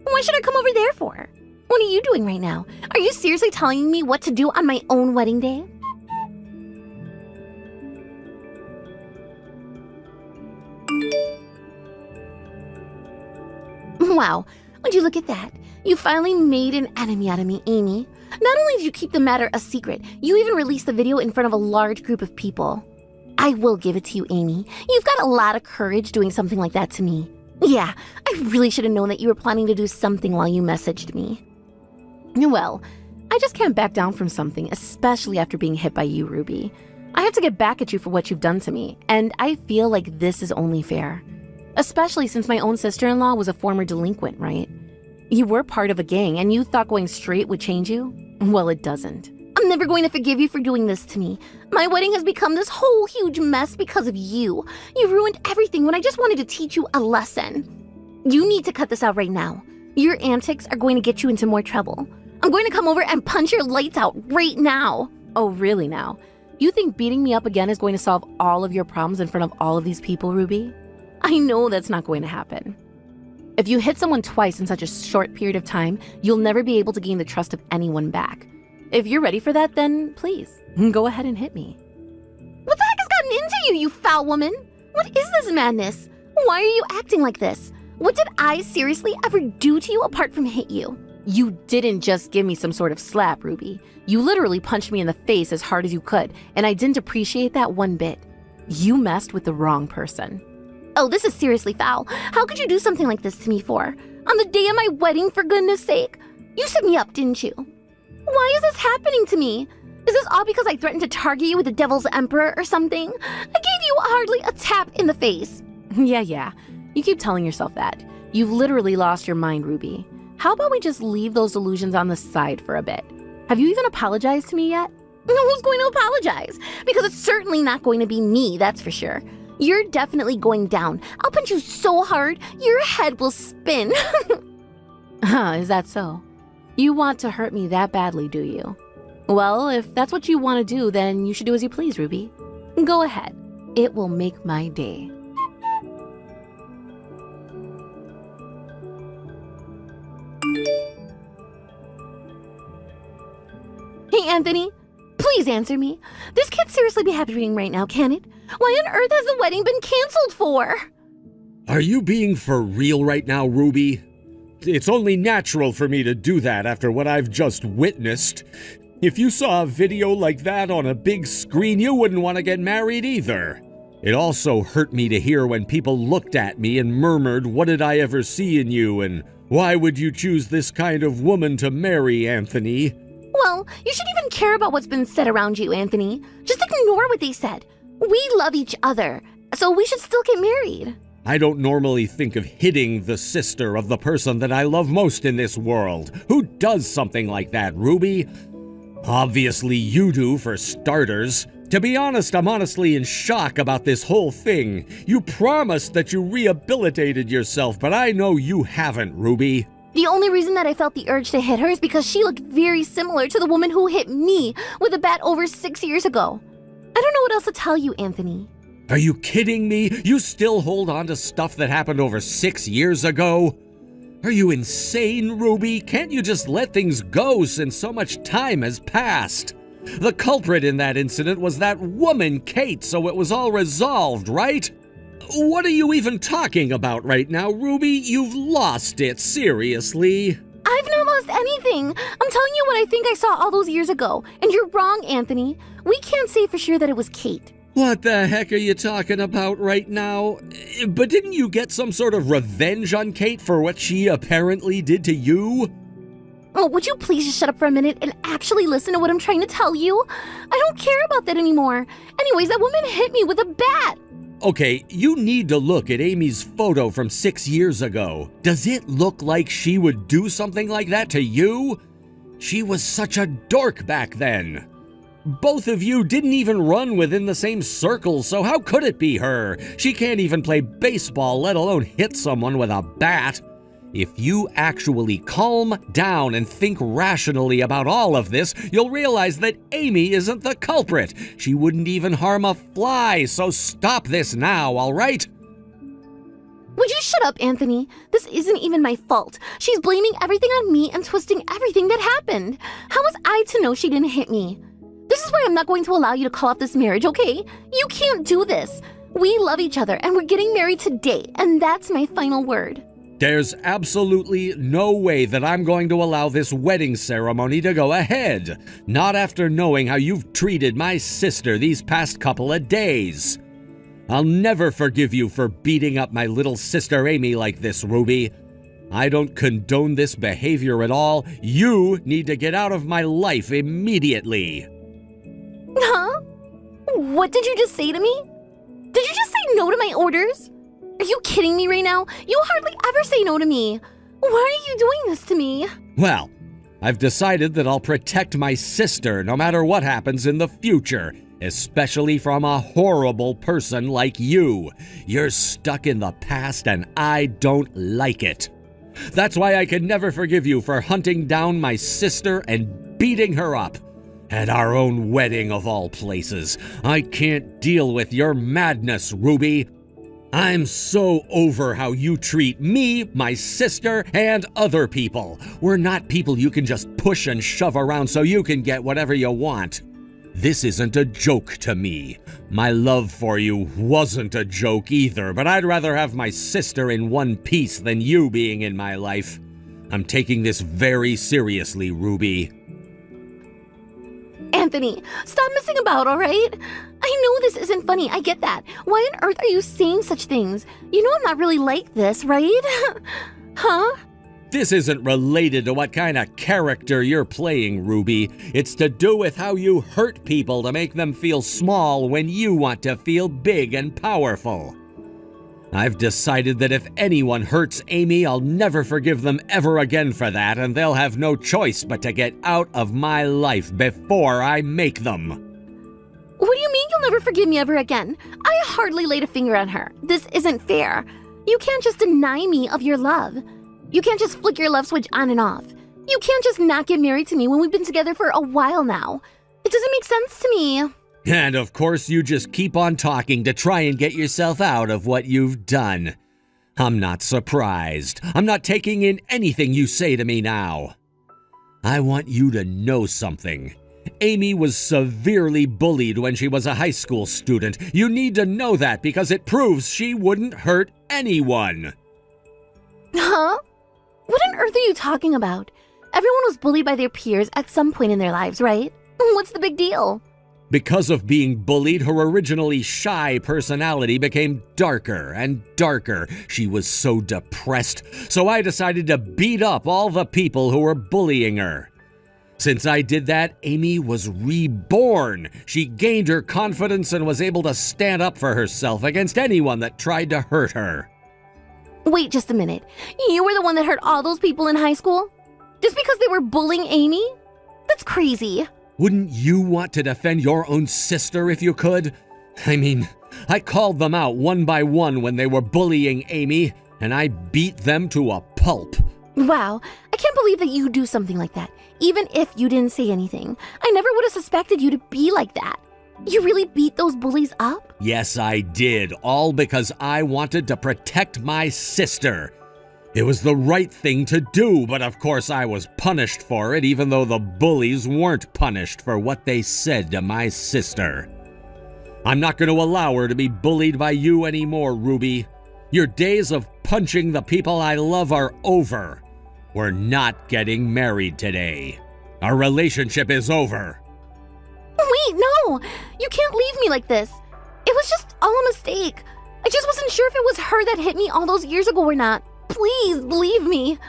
Why should I come over there for? What are you doing right now? Are you seriously telling me what to do on my own wedding day? Wow, would you look at that? You finally made an enemy out of me, Amy. Not only did you keep the matter a secret, you even released the video in front of a large group of people. I will give it to you, Amy. You've got a lot of courage doing something like that to me. Yeah, I really should have known that you were planning to do something while you messaged me. Well, I just can't back down from something, especially after being hit by you, Ruby. I have to get back at you for what you've done to me, and I feel like this is only fair. Especially since my own sister-in-law was a former delinquent, right? You were part of a gang, and you thought going straight would change you? Well, it doesn't. I'm never going to forgive you for doing this to me. My wedding has become this whole huge mess because of you. You've ruined everything when I just wanted to teach you a lesson. You need to cut this out right now. Your antics are going to get you into more trouble. I'm going to come over and punch your lights out right now. Oh, really now? You think beating me up again is going to solve all of your problems in front of all of these people, Ruby? I know that's not going to happen. If you hit someone twice in such a short period of time, you'll never be able to gain the trust of anyone back. If you're ready for that, then please, go ahead and hit me. What the heck has gotten into you, you foul woman? What is this madness? Why are you acting like this? What did I seriously ever do to you apart from hit you? You didn't just give me some sort of slap, Ruby. You literally punched me in the face as hard as you could, and I didn't appreciate that one bit. You messed with the wrong person. Oh, this is seriously foul. How could you do something like this to me for? On the day of my wedding, for goodness sake? You set me up, didn't you? Why is this happening to me? Is this all because I threatened to target you with the Devil's Emperor or something? I gave you hardly a tap in the face. Yeah. You keep telling yourself that. You've literally lost your mind, Ruby. How about we just leave those delusions on the side for a bit? Have you even apologized to me yet? Who's going to apologize? Because it's certainly not going to be me, that's for sure. You're definitely going down. I'll punch you so hard, your head will spin. Is that so? You want to hurt me that badly, do you? Well, if that's what you want to do, then you should do as you please, Ruby. Go ahead. It will make my day. Hey, Anthony, please answer me. This can't seriously be happening right now, can it? Why on earth has the wedding been canceled for? Are you being for real right now, Ruby? It's only natural for me to do that after what I've just witnessed. If you saw a video like that on a big screen, you wouldn't want to get married either. It also hurt me to hear when people looked at me and murmured, "What did I ever see in you?" and "Why would you choose this kind of woman to marry, Anthony?" Well, you shouldn't even care about what's been said around you, Anthony. Just ignore what they said. We love each other, so we should still get married. I don't normally think of hitting the sister of the person that I love most in this world. Who does something like that, Ruby? Obviously you do, for starters. To be honest, I'm honestly in shock about this whole thing. You promised that you rehabilitated yourself, but I know you haven't, Ruby. The only reason that I felt the urge to hit her is because she looked very similar to the woman who hit me with a bat over 6 years ago. I don't know what else to tell you, Anthony. Are you kidding me? You still hold on to stuff that happened over 6 years ago? Are you insane, Ruby? Can't you just let things go since so much time has passed? The culprit in that incident was that woman, Kate, so it was all resolved, right? What are you even talking about right now, Ruby? You've lost it, seriously. I've not lost anything. I'm telling you what I think I saw all those years ago. And you're wrong, Anthony. We can't say for sure that it was Kate. What the heck are you talking about right now? But didn't you get some sort of revenge on Kate for what she apparently did to you? Oh, would you please just shut up for a minute and actually listen to what I'm trying to tell you? I don't care about that anymore. Anyways, that woman hit me with a bat. Okay, you need to look at Amy's photo from 6 years ago. Does it look like she would do something like that to you? She was such a dork back then. Both of you didn't even run within the same circle, so how could it be her? She can't even play baseball, let alone hit someone with a bat. If you actually calm down and think rationally about all of this, you'll realize that Amy isn't the culprit. She wouldn't even harm a fly, so stop this now, all right? Would you shut up, Anthony? This isn't even my fault. She's blaming everything on me and twisting everything that happened. How was I to know she didn't hit me? This is why I'm not going to allow you to call off this marriage, okay? You can't do this. We love each other and we're getting married today, and that's my final word. There's absolutely no way that I'm going to allow this wedding ceremony to go ahead. Not after knowing how you've treated my sister these past couple of days. I'll never forgive you for beating up my little sister Amy like this, Ruby. I don't condone this behavior at all. You need to get out of my life immediately. Huh? What did you just say to me? Did you just say no to my orders? Are you kidding me right now? You hardly ever say no to me. Why are you doing this to me? Well, I've decided that I'll protect my sister no matter what happens in the future, especially from a horrible person like you. You're stuck in the past and I don't like it. That's why I can never forgive you for hunting down my sister and beating her up. At our own wedding of all places. I can't deal with your madness, Ruby. I'm so over how you treat me, my sister, and other people. We're not people you can just push and shove around so you can get whatever you want. This isn't a joke to me. My love for you wasn't a joke either, but I'd rather have my sister in one piece than you being in my life. I'm taking this very seriously, Ruby. Anthony, stop messing about, all right? I know this isn't funny, I get that. Why on earth are you saying such things? You know I'm not really like this, right? Huh? This isn't related to what kind of character you're playing, Ruby. It's to do with how you hurt people to make them feel small when you want to feel big and powerful. I've decided that if anyone hurts Amy, I'll never forgive them ever again for that, and they'll have no choice but to get out of my life before I make them. What do you mean you'll never forgive me ever again? I hardly laid a finger on her. This isn't fair. You can't just deny me of your love. You can't just flick your love switch on and off. You can't just not get married to me when we've been together for a while now. It doesn't make sense to me. And of course you just keep on talking to try and get yourself out of what you've done. I'm not surprised. I'm not taking in anything you say to me now. I want you to know something. Amy was severely bullied when she was a high school student. You need to know that because it proves she wouldn't hurt anyone. Huh? What on earth are you talking about? Everyone was bullied by their peers at some point in their lives, right? What's the big deal? Because of being bullied, her originally shy personality became darker and darker. She was so depressed, so I decided to beat up all the people who were bullying her. Since I did that, Amy was reborn. She gained her confidence and was able to stand up for herself against anyone that tried to hurt her. Wait just a minute. You were the one that hurt all those people in high school? Just because they were bullying Amy? That's crazy. Wouldn't you want to defend your own sister if you could? I mean, I called them out one by one when they were bullying Amy, and I beat them to a pulp. Wow, I can't believe that you do something like that, even if you didn't say anything. I never would have suspected you to be like that. You really beat those bullies up? Yes, I did, all because I wanted to protect my sister. It was the right thing to do, but of course I was punished for it, even though the bullies weren't punished for what they said to my sister. I'm not going to allow her to be bullied by you anymore, Ruby. Your days of punching the people I love are over. We're not getting married today. Our relationship is over. Wait, no! You can't leave me like this. It was just all a mistake. I just wasn't sure if it was her that hit me all those years ago or not. Please believe me.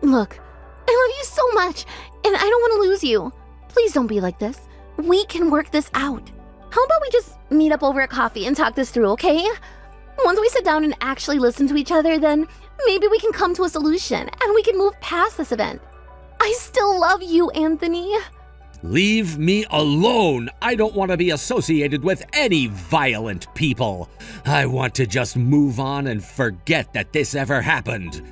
Look, I love you so much, and I don't want to lose you. Please don't be like this. We can work this out. How about we just meet up over a coffee and talk this through, okay? Once we sit down and actually listen to each other, then maybe we can come to a solution and we can move past this event. I still love you, Anthony. Leave me alone. I don't want to be associated with any violent people. I want to just move on and forget that this ever happened.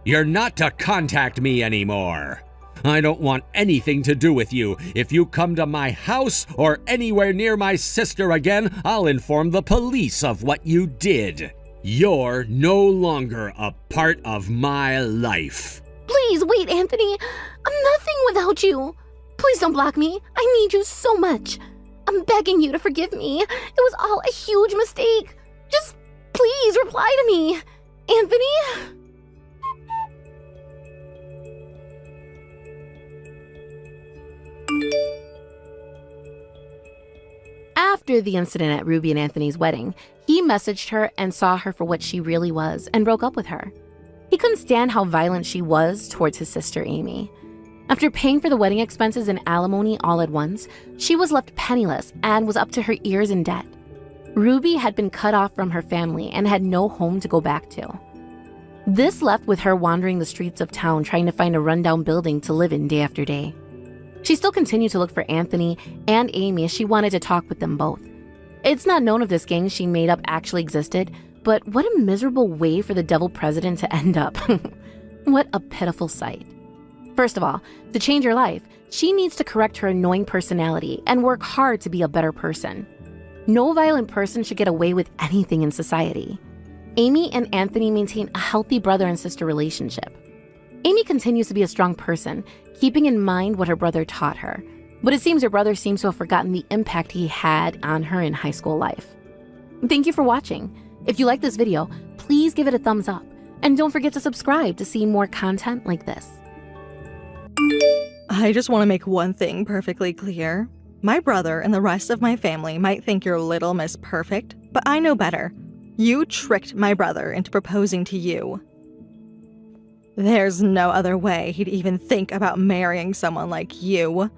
You're not to contact me anymore. I don't want anything to do with you. If you come to my house or anywhere near my sister again, I'll inform the police of what you did. You're no longer a part of my life. Please wait, Anthony. I'm nothing without you. Please don't block me. I need you so much. I'm begging you to forgive me. It was all a huge mistake. Just please reply to me. Anthony? After the incident at Ruby and Anthony's wedding, he messaged her and saw her for what she really was and broke up with her. He couldn't stand how violent she was towards his sister Amy. After paying for the wedding expenses and alimony all at once, she was left penniless and was up to her ears in debt. Ruby had been cut off from her family and had no home to go back to. This left with her wandering the streets of town trying to find a rundown building to live in day after day. She still continued to look for Anthony and Amy as she wanted to talk with them both. It's not known if this gang she made up actually existed, but what a miserable way for the devil president to end up. What a pitiful sight. First of all, to change her life, she needs to correct her annoying personality and work hard to be a better person. No violent person should get away with anything in society. Amy and Anthony maintain a healthy brother and sister relationship. Amy continues to be a strong person, keeping in mind what her brother taught her. But it seems her brother seems to have forgotten the impact he had on her in high school life. Thank you for watching. If you like this video, please give it a thumbs up. And don't forget to subscribe to see more content like this. I just want to make one thing perfectly clear. My brother and the rest of my family might think you're Little Miss Perfect, but I know better. You tricked my brother into proposing to you. There's no other way he'd even think about marrying someone like you.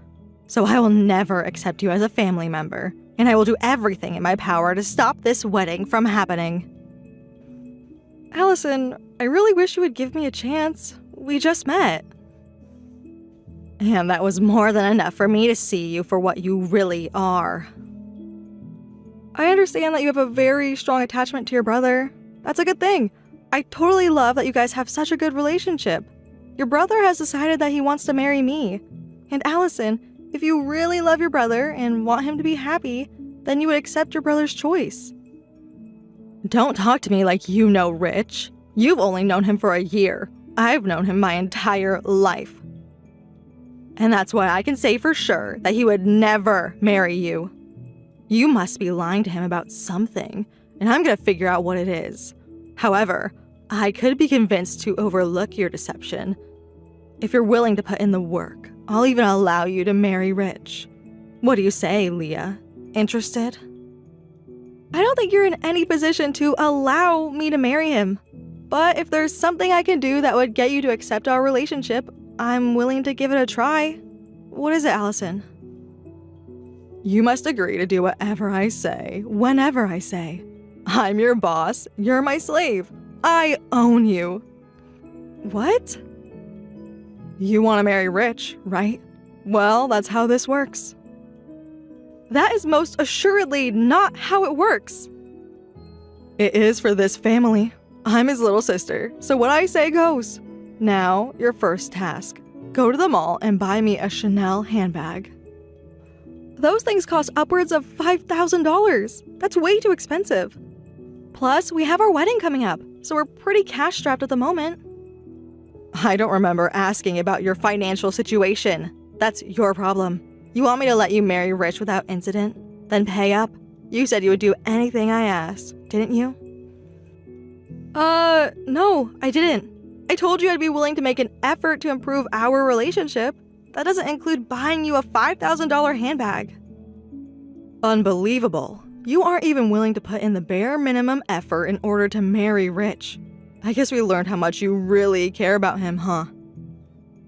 So I will never accept you as a family member, and I will do everything in my power to stop this wedding from happening. Allison, I really wish you would give me a chance. We just met. And that was more than enough for me to see you for what you really are. I understand that you have a very strong attachment to your brother. That's a good thing. I totally love that you guys have such a good relationship. Your brother has decided that he wants to marry me. And Allison, if you really love your brother and want him to be happy, then you would accept your brother's choice. Don't talk to me like you know Rich. You've only known him for a year. I've known him my entire life. And that's why I can say for sure that he would never marry you. You must be lying to him about something, and I'm gonna figure out what it is. However, I could be convinced to overlook your deception. If you're willing to put in the work, I'll even allow you to marry Rich. What do you say, Leah? Interested? I don't think you're in any position to allow me to marry him. But if there's something I can do that would get you to accept our relationship, I'm willing to give it a try. What is it, Allison? You must agree to do whatever I say, whenever I say. I'm your boss, you're my slave. I own you. What? You want to marry Rich, right? Well, that's how this works. That is most assuredly not how it works. It is for this family. I'm his little sister, so what I say goes. Now, your first task. Go to the mall and buy me a Chanel handbag. Those things cost upwards of $5,000. That's way too expensive. Plus, we have our wedding coming up, so we're pretty cash-strapped at the moment. I don't remember asking about your financial situation. That's your problem. You want me to let you marry Rich without incident? Then pay up. You said you would do anything I asked, didn't you? No, I didn't. I told you I'd be willing to make an effort to improve our relationship. That doesn't include buying you a $5,000 handbag. Unbelievable. You aren't even willing to put in the bare minimum effort in order to marry Rich. I guess we learned how much you really care about him, huh?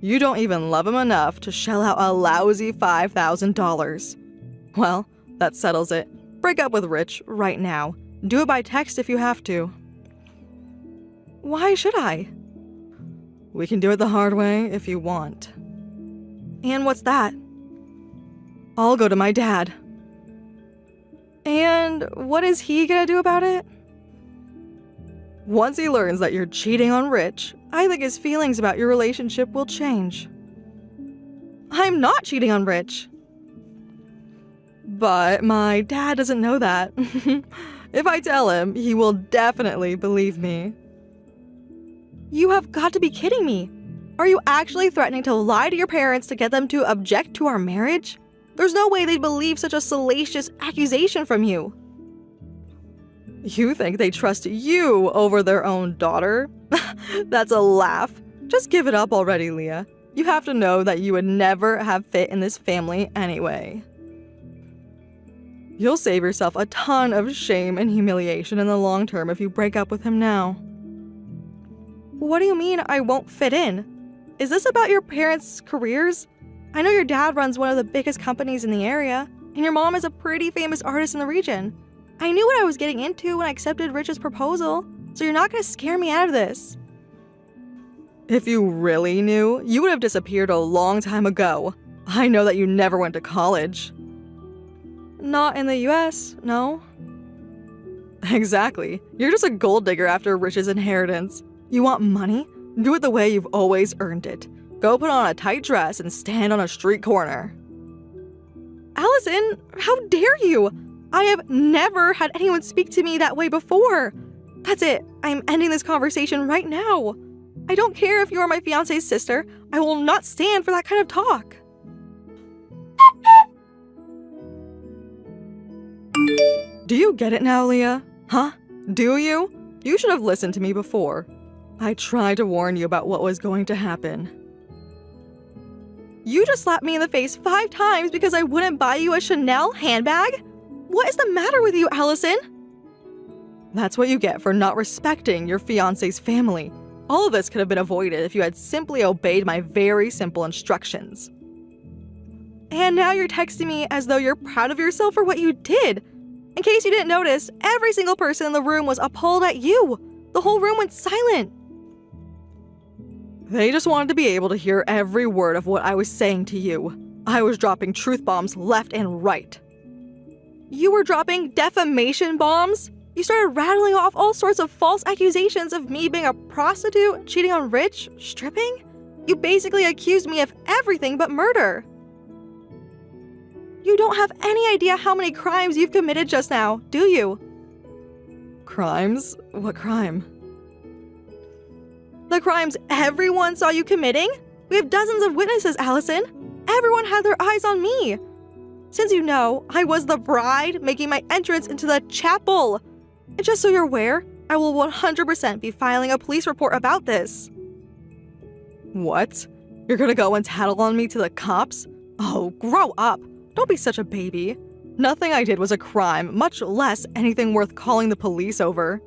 You don't even love him enough to shell out a lousy $5,000. Well, that settles it. Break up with Rich right now. Do it by text if you have to. Why should I? We can do it the hard way if you want. And what's that? I'll go to my dad. And what is he gonna do about it? Once he learns that you're cheating on Rich, I think his feelings about your relationship will change. I'm not cheating on Rich. But my dad doesn't know that. If I tell him, he will definitely believe me. You have got to be kidding me. Are you actually threatening to lie to your parents to get them to object to our marriage? There's no way they'd believe such a salacious accusation from you. You think they trust you over their own daughter? That's a laugh. Just give it up already, Leah. You have to know that you would never have fit in this family anyway. You'll save yourself a ton of shame and humiliation in the long term if you break up with him now. What do you mean I won't fit in? Is this about your parents' careers? I know your dad runs one of the biggest companies in the area, and your mom is a pretty famous artist in the region. I knew what I was getting into when I accepted Rich's proposal, so you're not going to scare me out of this. If you really knew, you would have disappeared a long time ago. I know that you never went to college. Not in the US, no. Exactly. You're just a gold digger after Rich's inheritance. You want money? Do it the way you've always earned it. Go put on a tight dress and stand on a street corner. Allison, how dare you? I have never had anyone speak to me that way before. That's it. I'm ending this conversation right now. I don't care if you're my fiancé's sister. I will not stand for that kind of talk. Do you get it now, Leah? Huh? Do you? You should have listened to me before. I tried to warn you about what was going to happen. You just slapped me in the face 5 times because I wouldn't buy you a Chanel handbag? What is the matter with you, Allison? That's what you get for not respecting your fiancé's family. All of this could have been avoided if you had simply obeyed my very simple instructions. And now you're texting me as though you're proud of yourself for what you did. In case you didn't notice, every single person in the room was appalled at you. The whole room went silent. They just wanted to be able to hear every word of what I was saying to you. I was dropping truth bombs left and right. You were dropping defamation bombs? You started rattling off all sorts of false accusations of me being a prostitute, cheating on Rich, stripping? You basically accused me of everything but murder. You don't have any idea how many crimes you've committed just now, do you? Crimes? What crime? The crimes everyone saw you committing? We have dozens of witnesses, Allison. Everyone had their eyes on me. Since you know, I was the bride making my entrance into the chapel. And just so you're aware, I will 100% be filing a police report about this. What? You're gonna go and tattle on me to the cops? Oh, grow up. Don't be such a baby. Nothing I did was a crime, much less anything worth calling the police over.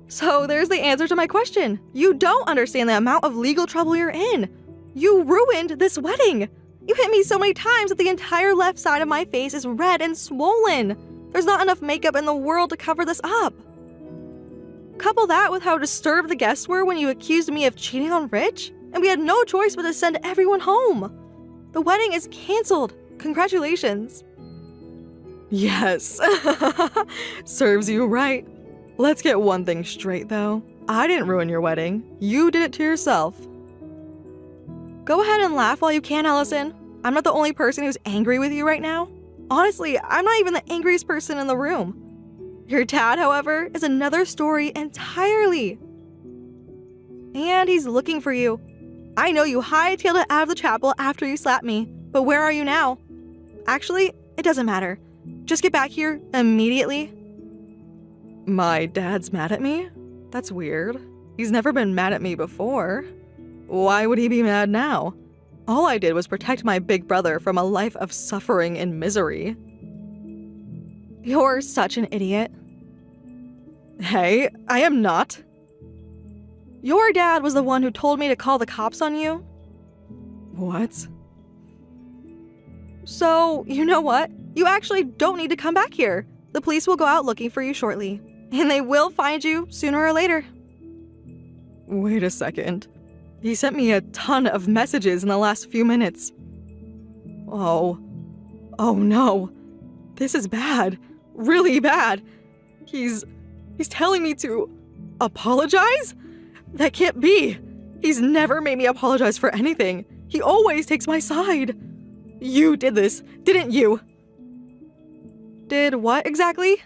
So there's the answer to my question. You don't understand the amount of legal trouble you're in. You ruined this wedding. You hit me so many times that the entire left side of my face is red and swollen. There's not enough makeup in the world to cover this up. Couple that with how disturbed the guests were when you accused me of cheating on Rich, and we had no choice but to send everyone home. The wedding is canceled. Congratulations. Yes. Serves you right. Let's get one thing straight, though. I didn't ruin your wedding. You did it to yourself. Go ahead and laugh while you can, Allison. I'm not the only person who's angry with you right now. Honestly, I'm not even the angriest person in the room. Your dad, however, is another story entirely. And he's looking for you. I know you hightailed it out of the chapel after you slapped me, but where are you now? Actually, it doesn't matter. Just get back here immediately. My dad's mad at me? That's weird. He's never been mad at me before. Why would he be mad now? All I did was protect my big brother from a life of suffering and misery. You're such an idiot. Hey, I am not. Your dad was the one who told me to call the cops on you. What? So, you know what? You actually don't need to come back here. The police will go out looking for you shortly, and they will find you sooner or later. Wait a second. He sent me a ton of messages in the last few minutes. Oh no. This is bad. Really bad. He's telling me to apologize? That can't be. He's never made me apologize for anything. He always takes my side. You did this, didn't you? Did what exactly?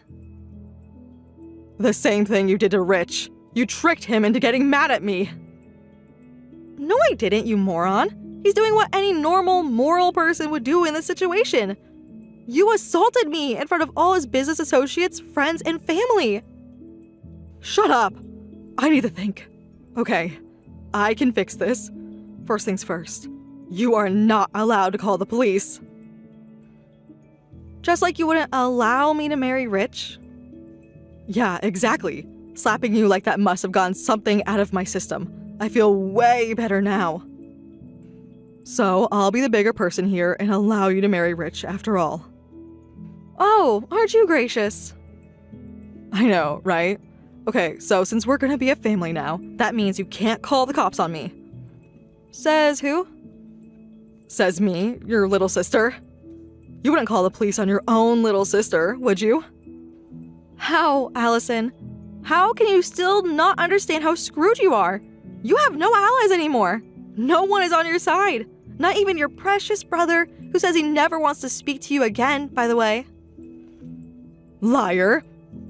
The same thing you did to Rich. You tricked him into getting mad at me. No, I didn't, you moron. He's doing what any normal, moral person would do in this situation. You assaulted me in front of all his business associates, friends, and family. Shut up. I need to think. Okay, I can fix this. First things first. You are not allowed to call the police. Just like you wouldn't allow me to marry Rich? Yeah, exactly. Slapping you like that must have gotten something out of my system. I feel way better now. So, I'll be the bigger person here and allow you to marry Rich after all. Oh, aren't you gracious? I know, right? Okay, so since we're gonna be a family now, that means you can't call the cops on me. Says who? Says me, your little sister. You wouldn't call the police on your own little sister, would you? How, Allison? How can you still not understand how screwed you are? You have no allies anymore. No one is on your side. Not even your precious brother, who says he never wants to speak to you again, by the way. Liar.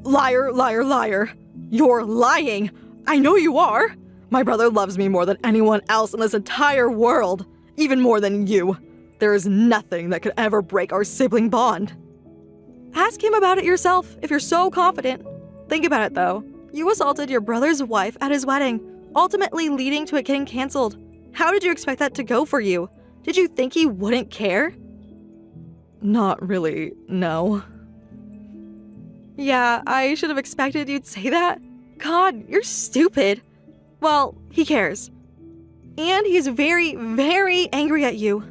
Liar, liar, liar. You're lying. I know you are. My brother loves me more than anyone else in this entire world. Even more than you. There is nothing that could ever break our sibling bond. Ask him about it yourself if you're so confident. Think about it though. You assaulted your brother's wife at his wedding, ultimately leading to it getting canceled. How did you expect that to go for you? Did you think he wouldn't care? Not really, no. Yeah, I should have expected you'd say that. God, you're stupid. Well, he cares. And he's very, very angry at you.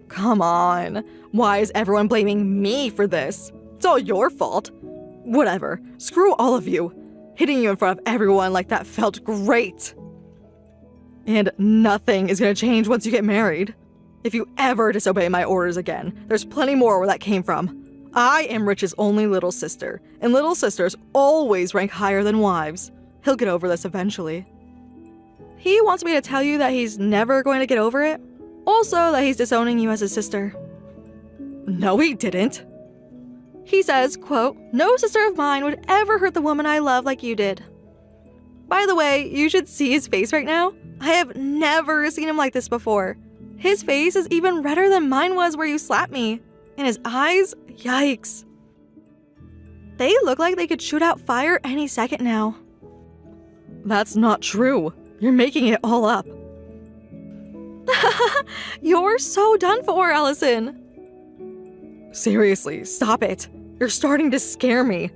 Come on. Why is everyone blaming me for this? It's all your fault. Whatever. Screw all of you. Hitting you in front of everyone like that felt great. And nothing is going to change once you get married. If you ever disobey my orders again, there's plenty more where that came from. I am Rich's only little sister, and little sisters always rank higher than wives. He'll get over this eventually. He wants me to tell you that he's never going to get over it. Also, that he's disowning you as his sister. No, he didn't. He says, quote, "No sister of mine would ever hurt the woman I love like you did." By the way, you should see his face right now. I have never seen him like this before. His face is even redder than mine was where you slapped me. And his eyes, yikes. They look like they could shoot out fire any second now. That's not true. You're making it all up. You're so done for, Allison. Seriously, stop it. You're starting to scare me.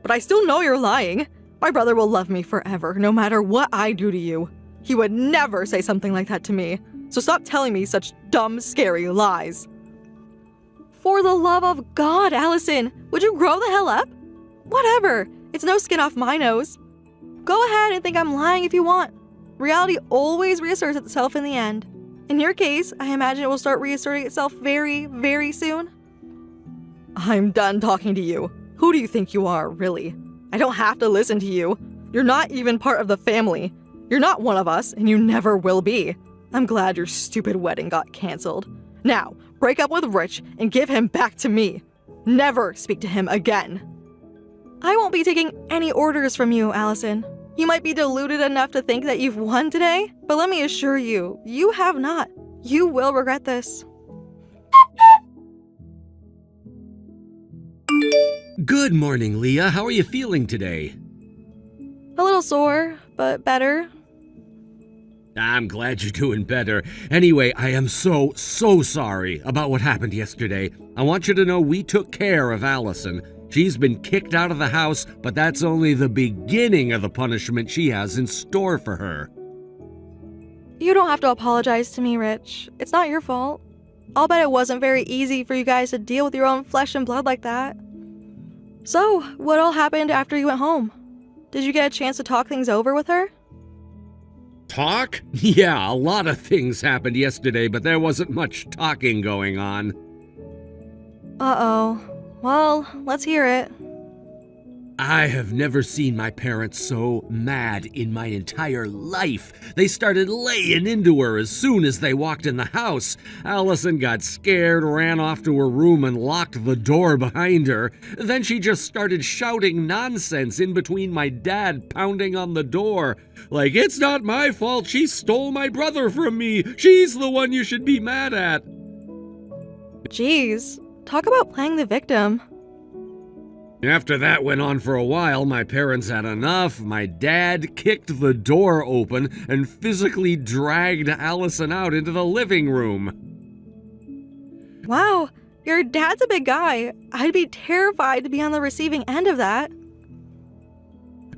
But I still know you're lying. My brother will love me forever, no matter what I do to you. He would never say something like that to me. So stop telling me such dumb, scary lies. For the love of God, Allison, would you grow the hell up? Whatever. It's no skin off my nose. Go ahead and think I'm lying if you want. Reality always reasserts itself in the end. In your case, I imagine it will start reasserting itself very, very soon. I'm done talking to you. Who do you think you are, really? I don't have to listen to you. You're not even part of the family. You're not one of us, and you never will be. I'm glad your stupid wedding got canceled. Now, break up with Rich and give him back to me. Never speak to him again. I won't be taking any orders from you, Allison. You might be deluded enough to think that you've won today, but let me assure you, you have not. You will regret this. Good morning, Leah. How are you feeling today? A little sore, but better. I'm glad you're doing better. Anyway, I am so sorry about what happened yesterday. I want you to know we took care of Allison. She's been kicked out of the house, but that's only the beginning of the punishment she has in store for her. You don't have to apologize to me, Rich. It's not your fault. I'll bet it wasn't very easy for you guys to deal with your own flesh and blood like that. So, what all happened after you went home? Did you get a chance to talk things over with her? Talk? Yeah, a lot of things happened yesterday, but there wasn't much talking going on. Uh-oh. Well, let's hear it. I have never seen my parents so mad in my entire life. They started laying into her as soon as they walked in the house. Allison got scared, ran off to her room, and locked the door behind her. Then she just started shouting nonsense in between my dad pounding on the door. Like, it's not my fault, she stole my brother from me. She's the one you should be mad at. Jeez, talk about playing the victim. After that went on for a while, my parents had enough. My dad kicked the door open and physically dragged Allison out into the living room. Wow, your dad's a big guy. I'd be terrified to be on the receiving end of that.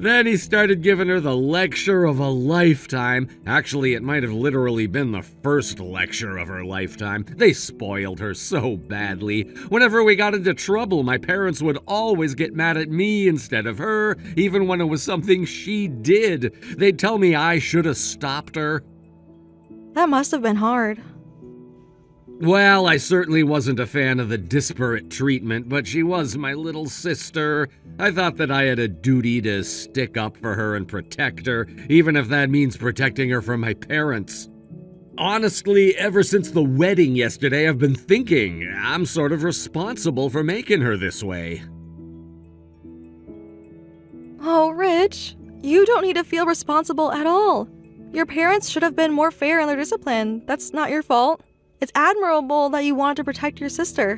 Then he started giving her the lecture of a lifetime. Actually, it might have literally been the first lecture of her lifetime. They spoiled her so badly. Whenever we got into trouble, my parents would always get mad at me instead of her, even when it was something she did. They'd tell me I should have stopped her. That must have been hard. Well, I certainly wasn't a fan of the disparate treatment, but she was my little sister. I thought that I had a duty to stick up for her and protect her, even if that means protecting her from my parents. Honestly, ever since the wedding yesterday, I've been thinking I'm sort of responsible for making her this way. Oh, Rich, you don't need to feel responsible at all. Your parents should have been more fair in their discipline. That's not your fault. It's admirable that you wanted to protect your sister.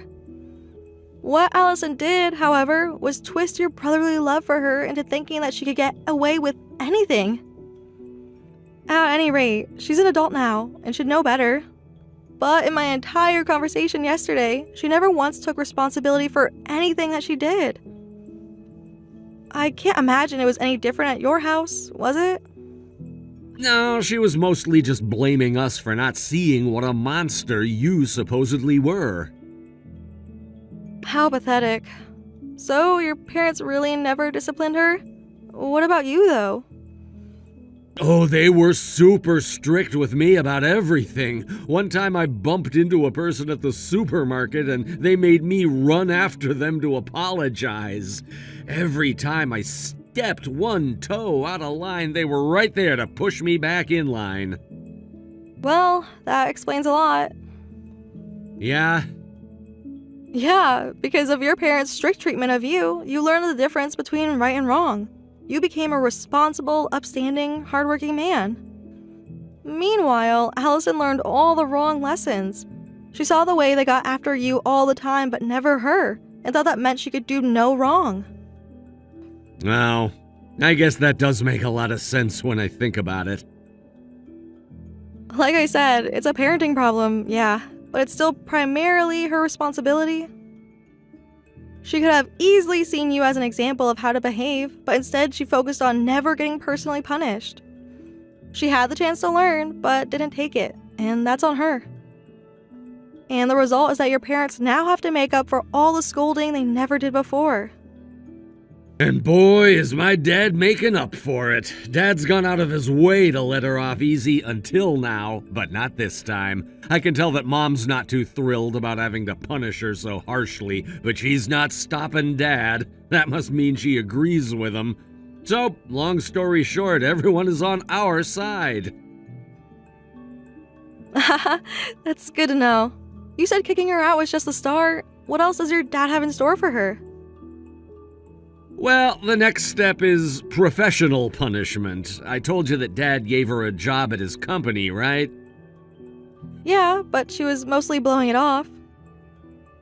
What Allison did, however, was twist your brotherly love for her into thinking that she could get away with anything. At any rate, she's an adult now and should know better. But in my entire conversation yesterday, she never once took responsibility for anything that she did. I can't imagine it was any different at your house, was it? No, she was mostly just blaming us for not seeing what a monster you supposedly were. How pathetic. So, your parents really never disciplined her? What about you, though? Oh, they were super strict with me about everything. One time I bumped into a person at the supermarket and they made me run after them to apologize. Every time I stepped one toe out of line, they were right there to push me back in line. Well, that explains a lot. Yeah? Yeah, because of your parents' strict treatment of you, you learned the difference between right and wrong. You became a responsible, upstanding, hardworking man. Meanwhile, Allison learned all the wrong lessons. She saw the way they got after you all the time, but never her, and thought that meant she could do no wrong. Well, I guess that does make a lot of sense when I think about it. Like I said, it's a parenting problem, yeah, but it's still primarily her responsibility. She could have easily seen you as an example of how to behave, but instead she focused on never getting personally punished. She had the chance to learn, but didn't take it, and that's on her. And the result is that your parents now have to make up for all the scolding they never did before. And boy, is my dad making up for it. Dad's gone out of his way to let her off easy until now, but not this time. I can tell that Mom's not too thrilled about having to punish her so harshly, but she's not stopping Dad. That must mean she agrees with him. So, long story short, everyone is on our side. That's good to know. You said kicking her out was just the start. What else does your dad have in store for her? Well, the next step is professional punishment. I told you that Dad gave her a job at his company, right? Yeah, but she was mostly blowing it off.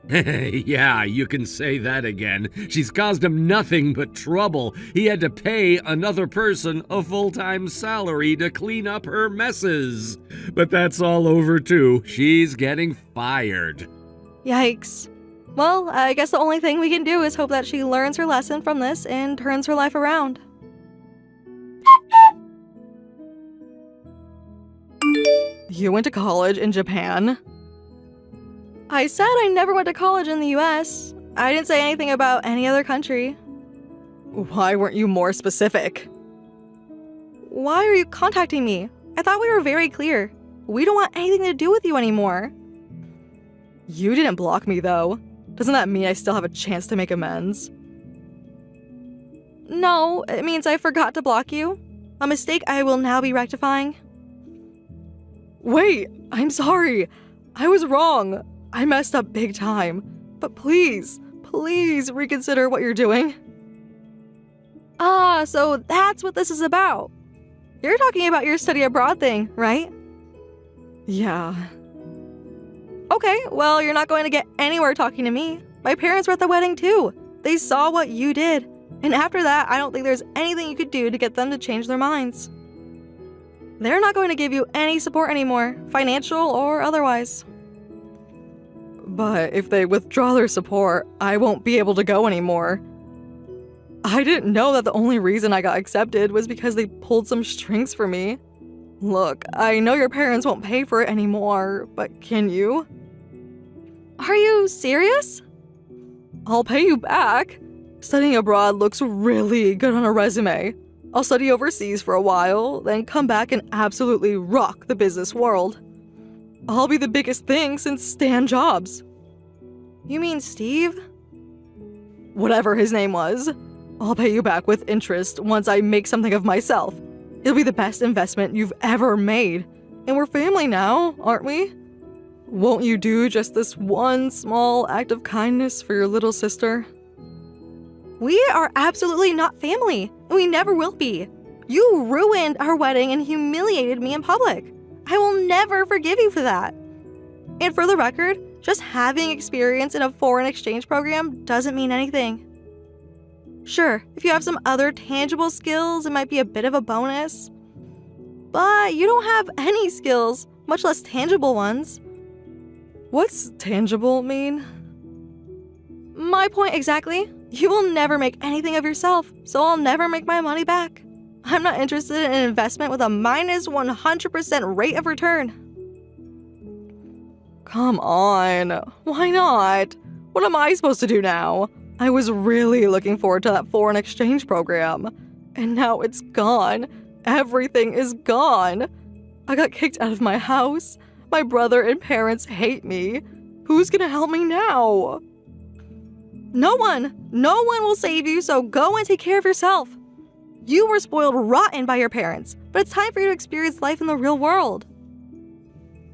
Yeah, you can say that again. She's caused him nothing but trouble. He had to pay another person a full-time salary to clean up her messes. But that's all over too. She's getting fired. Yikes. Well, I guess the only thing we can do is hope that she learns her lesson from this and turns her life around. You went to college in Japan? I said I never went to college in the US. I didn't say anything about any other country. Why weren't you more specific? Why are you contacting me? I thought we were very clear. We don't want anything to do with you anymore. You didn't block me, though. Doesn't that mean I still have a chance to make amends? No, it means I forgot to block you. A mistake I will now be rectifying. Wait, I'm sorry. I was wrong. I messed up big time. But please reconsider what you're doing. Ah, so that's what this is about. You're talking about your study abroad thing, right? Yeah. Okay, well, you're not going to get anywhere talking to me. My parents were at the wedding too. They saw what you did. And after that, I don't think there's anything you could do to get them to change their minds. They're not going to give you any support anymore, financial or otherwise. But if they withdraw their support, I won't be able to go anymore. I didn't know that the only reason I got accepted was because they pulled some strings for me. Look, I know your parents won't pay for it anymore, but can you? Are you serious? I'll pay you back. Studying abroad looks really good on a resume. I'll study overseas for a while, then come back and absolutely rock the business world. I'll be the biggest thing since Stan Jobs. You mean Steve? Whatever his name was. I'll pay you back with interest once I make something of myself. It'll be the best investment you've ever made. And we're family now, aren't we? Won't you do just this one small act of kindness for your little sister? We are absolutely not family, and we never will be. You ruined our wedding and humiliated me in public. I will never forgive you for that. And for the record, just having experience in a foreign exchange program doesn't mean anything. Sure, if you have some other tangible skills, it might be a bit of a bonus. But you don't have any skills, much less tangible ones. What's tangible mean? My point exactly. You will never make anything of yourself, so I'll never make my money back. I'm not interested in an investment with a minus 100% rate of return. Come on, why not? What am I supposed to do now? I was really looking forward to that foreign exchange program. And now it's gone. Everything is gone. I got kicked out of my house. My brother and parents hate me. Who's gonna help me now? No one. No one will save you, so go and take care of yourself. You were spoiled rotten by your parents, but it's time for you to experience life in the real world.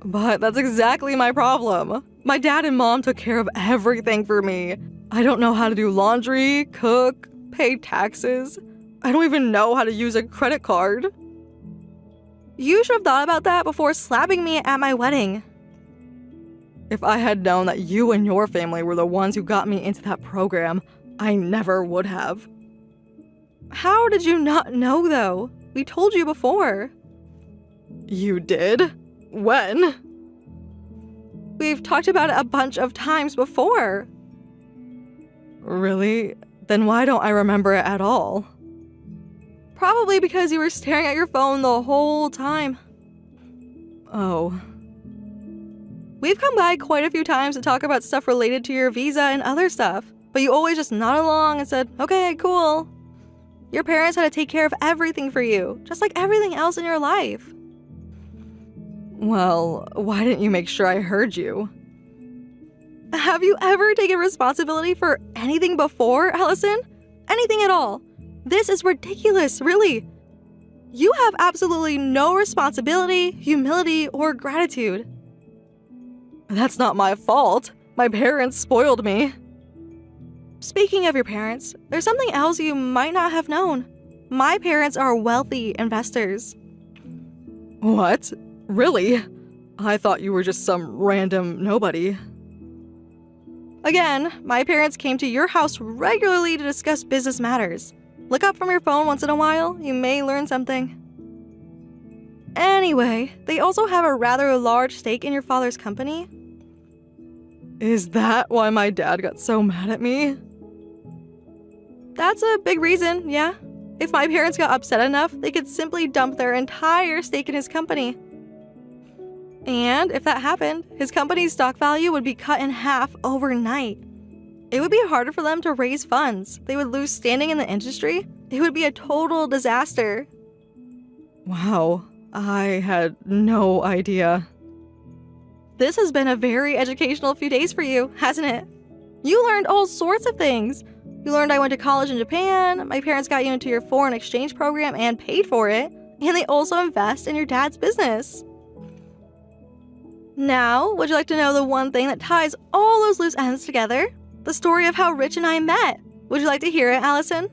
But that's exactly my problem. My dad and mom took care of everything for me. I don't know how to do laundry, cook, pay taxes. I don't even know how to use a credit card. You should have thought about that before slapping me at my wedding. If I had known that you and your family were the ones who got me into that program, I never would have. How did you not know, though? We told you before. You did? When? We've talked about it a bunch of times before. Really? Then why don't I remember it at all? Probably because you were staring at your phone the whole time. Oh. We've come by quite a few times to talk about stuff related to your visa and other stuff, but you always just nodded along and said, okay, cool. Your parents had to take care of everything for you, just like everything else in your life. Well, why didn't you make sure I heard you? Have you ever taken responsibility for anything before, Allison? Anything at all? This is ridiculous, really. You have absolutely no responsibility, humility, or gratitude. That's not my fault. My parents spoiled me. Speaking of your parents, there's something else you might not have known. My parents are wealthy investors. What? Really? I thought you were just some random nobody. Again, my parents came to your house regularly to discuss business matters. Look up from your phone once in a while, you may learn something. Anyway, they also have a rather large stake in your father's company. Is that why my dad got so mad at me? That's a big reason, yeah. If my parents got upset enough, they could simply dump their entire stake in his company. And if that happened, his company's stock value would be cut in half overnight. It would be harder for them to raise funds. They would lose standing in the industry. It would be a total disaster. Wow, I had no idea. This has been a very educational few days for you, hasn't it? You learned all sorts of things. You learned I went to college in Japan, my parents got you into your foreign exchange program and paid for it, and they also invest in your dad's business. Now, would you like to know the one thing that ties all those loose ends together? The story of how Rich and I met. Would you like to hear it, Allison?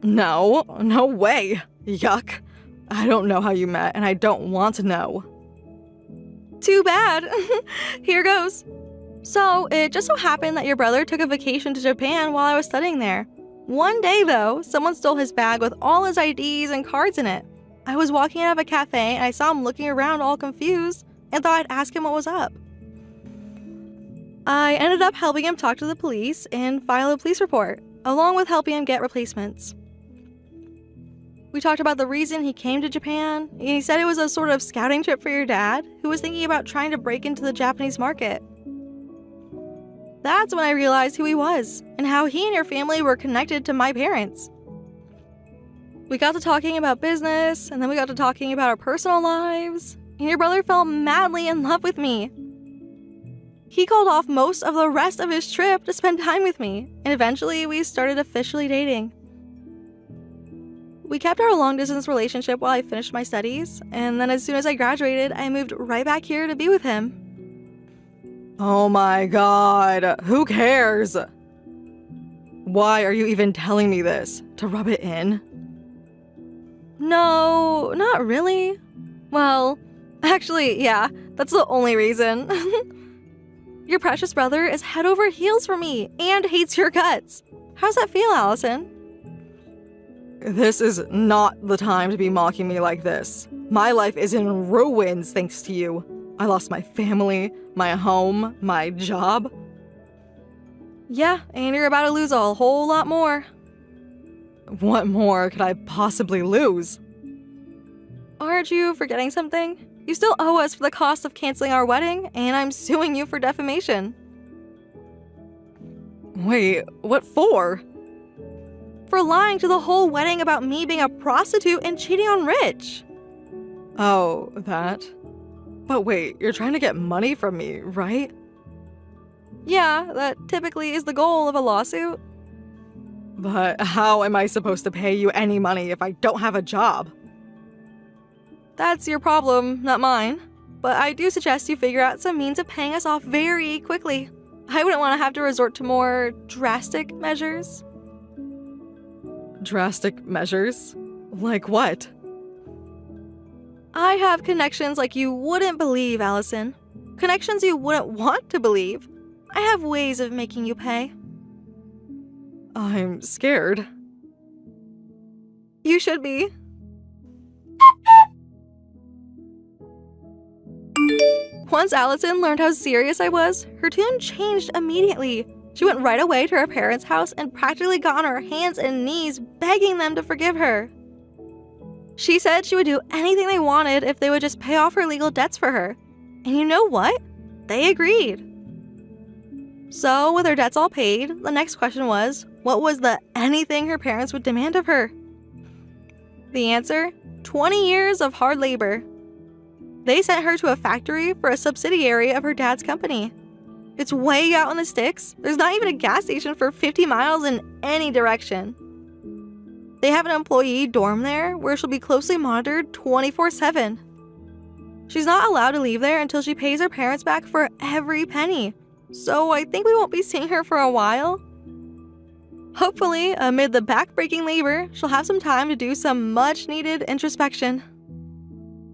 No, no way. Yuck. I don't know how you met, and I don't want to know. Too bad. Here goes. So, it just so happened that your brother took a vacation to Japan while I was studying there. One day, though, someone stole his bag with all his IDs and cards in it. I was walking out of a cafe and I saw him looking around all confused and thought I'd ask him what was up. I ended up helping him talk to the police and file a police report, along with helping him get replacements. We talked about the reason he came to Japan, and he said it was a sort of scouting trip for your dad, who was thinking about trying to break into the Japanese market. That's when I realized who he was, and how he and your family were connected to my parents. We got to talking about business, and then we got to talking about our personal lives, and your brother fell madly in love with me. He called off most of the rest of his trip to spend time with me, and eventually we started officially dating. We kept our long-distance relationship while I finished my studies, and then as soon as I graduated, I moved right back here to be with him. Oh my god, who cares? Why are you even telling me this? To rub it in? No, not really. Well, actually, yeah, that's the only reason. Your precious brother is head over heels for me and hates your guts. How's that feel, Allison? This is not the time to be mocking me like this. My life is in ruins thanks to you. I lost my family, my home, my job. Yeah, and you're about to lose a whole lot more. What more could I possibly lose? Aren't you forgetting something? You still owe us for the cost of canceling our wedding, and I'm suing you for defamation. Wait, what for? For lying to the whole wedding about me being a prostitute and cheating on Rich. Oh, that? But wait, you're trying to get money from me, right? Yeah, that typically is the goal of a lawsuit. But how am I supposed to pay you any money if I don't have a job? That's your problem, not mine. But I do suggest you figure out some means of paying us off very quickly. I wouldn't want to have to resort to more drastic measures. Drastic measures? Like what? I have connections like you wouldn't believe, Allison. Connections you wouldn't want to believe. I have ways of making you pay. I'm scared. You should be. Once Allison learned how serious I was, her tune changed immediately. She went right away to her parents' house and practically got on her hands and knees begging them to forgive her. She said she would do anything they wanted if they would just pay off her legal debts for her. And you know what? They agreed. So, with her debts all paid, the next question was, what was the anything her parents would demand of her? The answer? 20 years of hard labor. They sent her to a factory for a subsidiary of her dad's company. It's way out in the sticks. There's not even a gas station for 50 miles in any direction. They have an employee dorm there where she'll be closely monitored 24/7. She's not allowed to leave there until she pays her parents back for every penny. So I think we won't be seeing her for a while. Hopefully, amid the back-breaking labor, she'll have some time to do some much-needed introspection.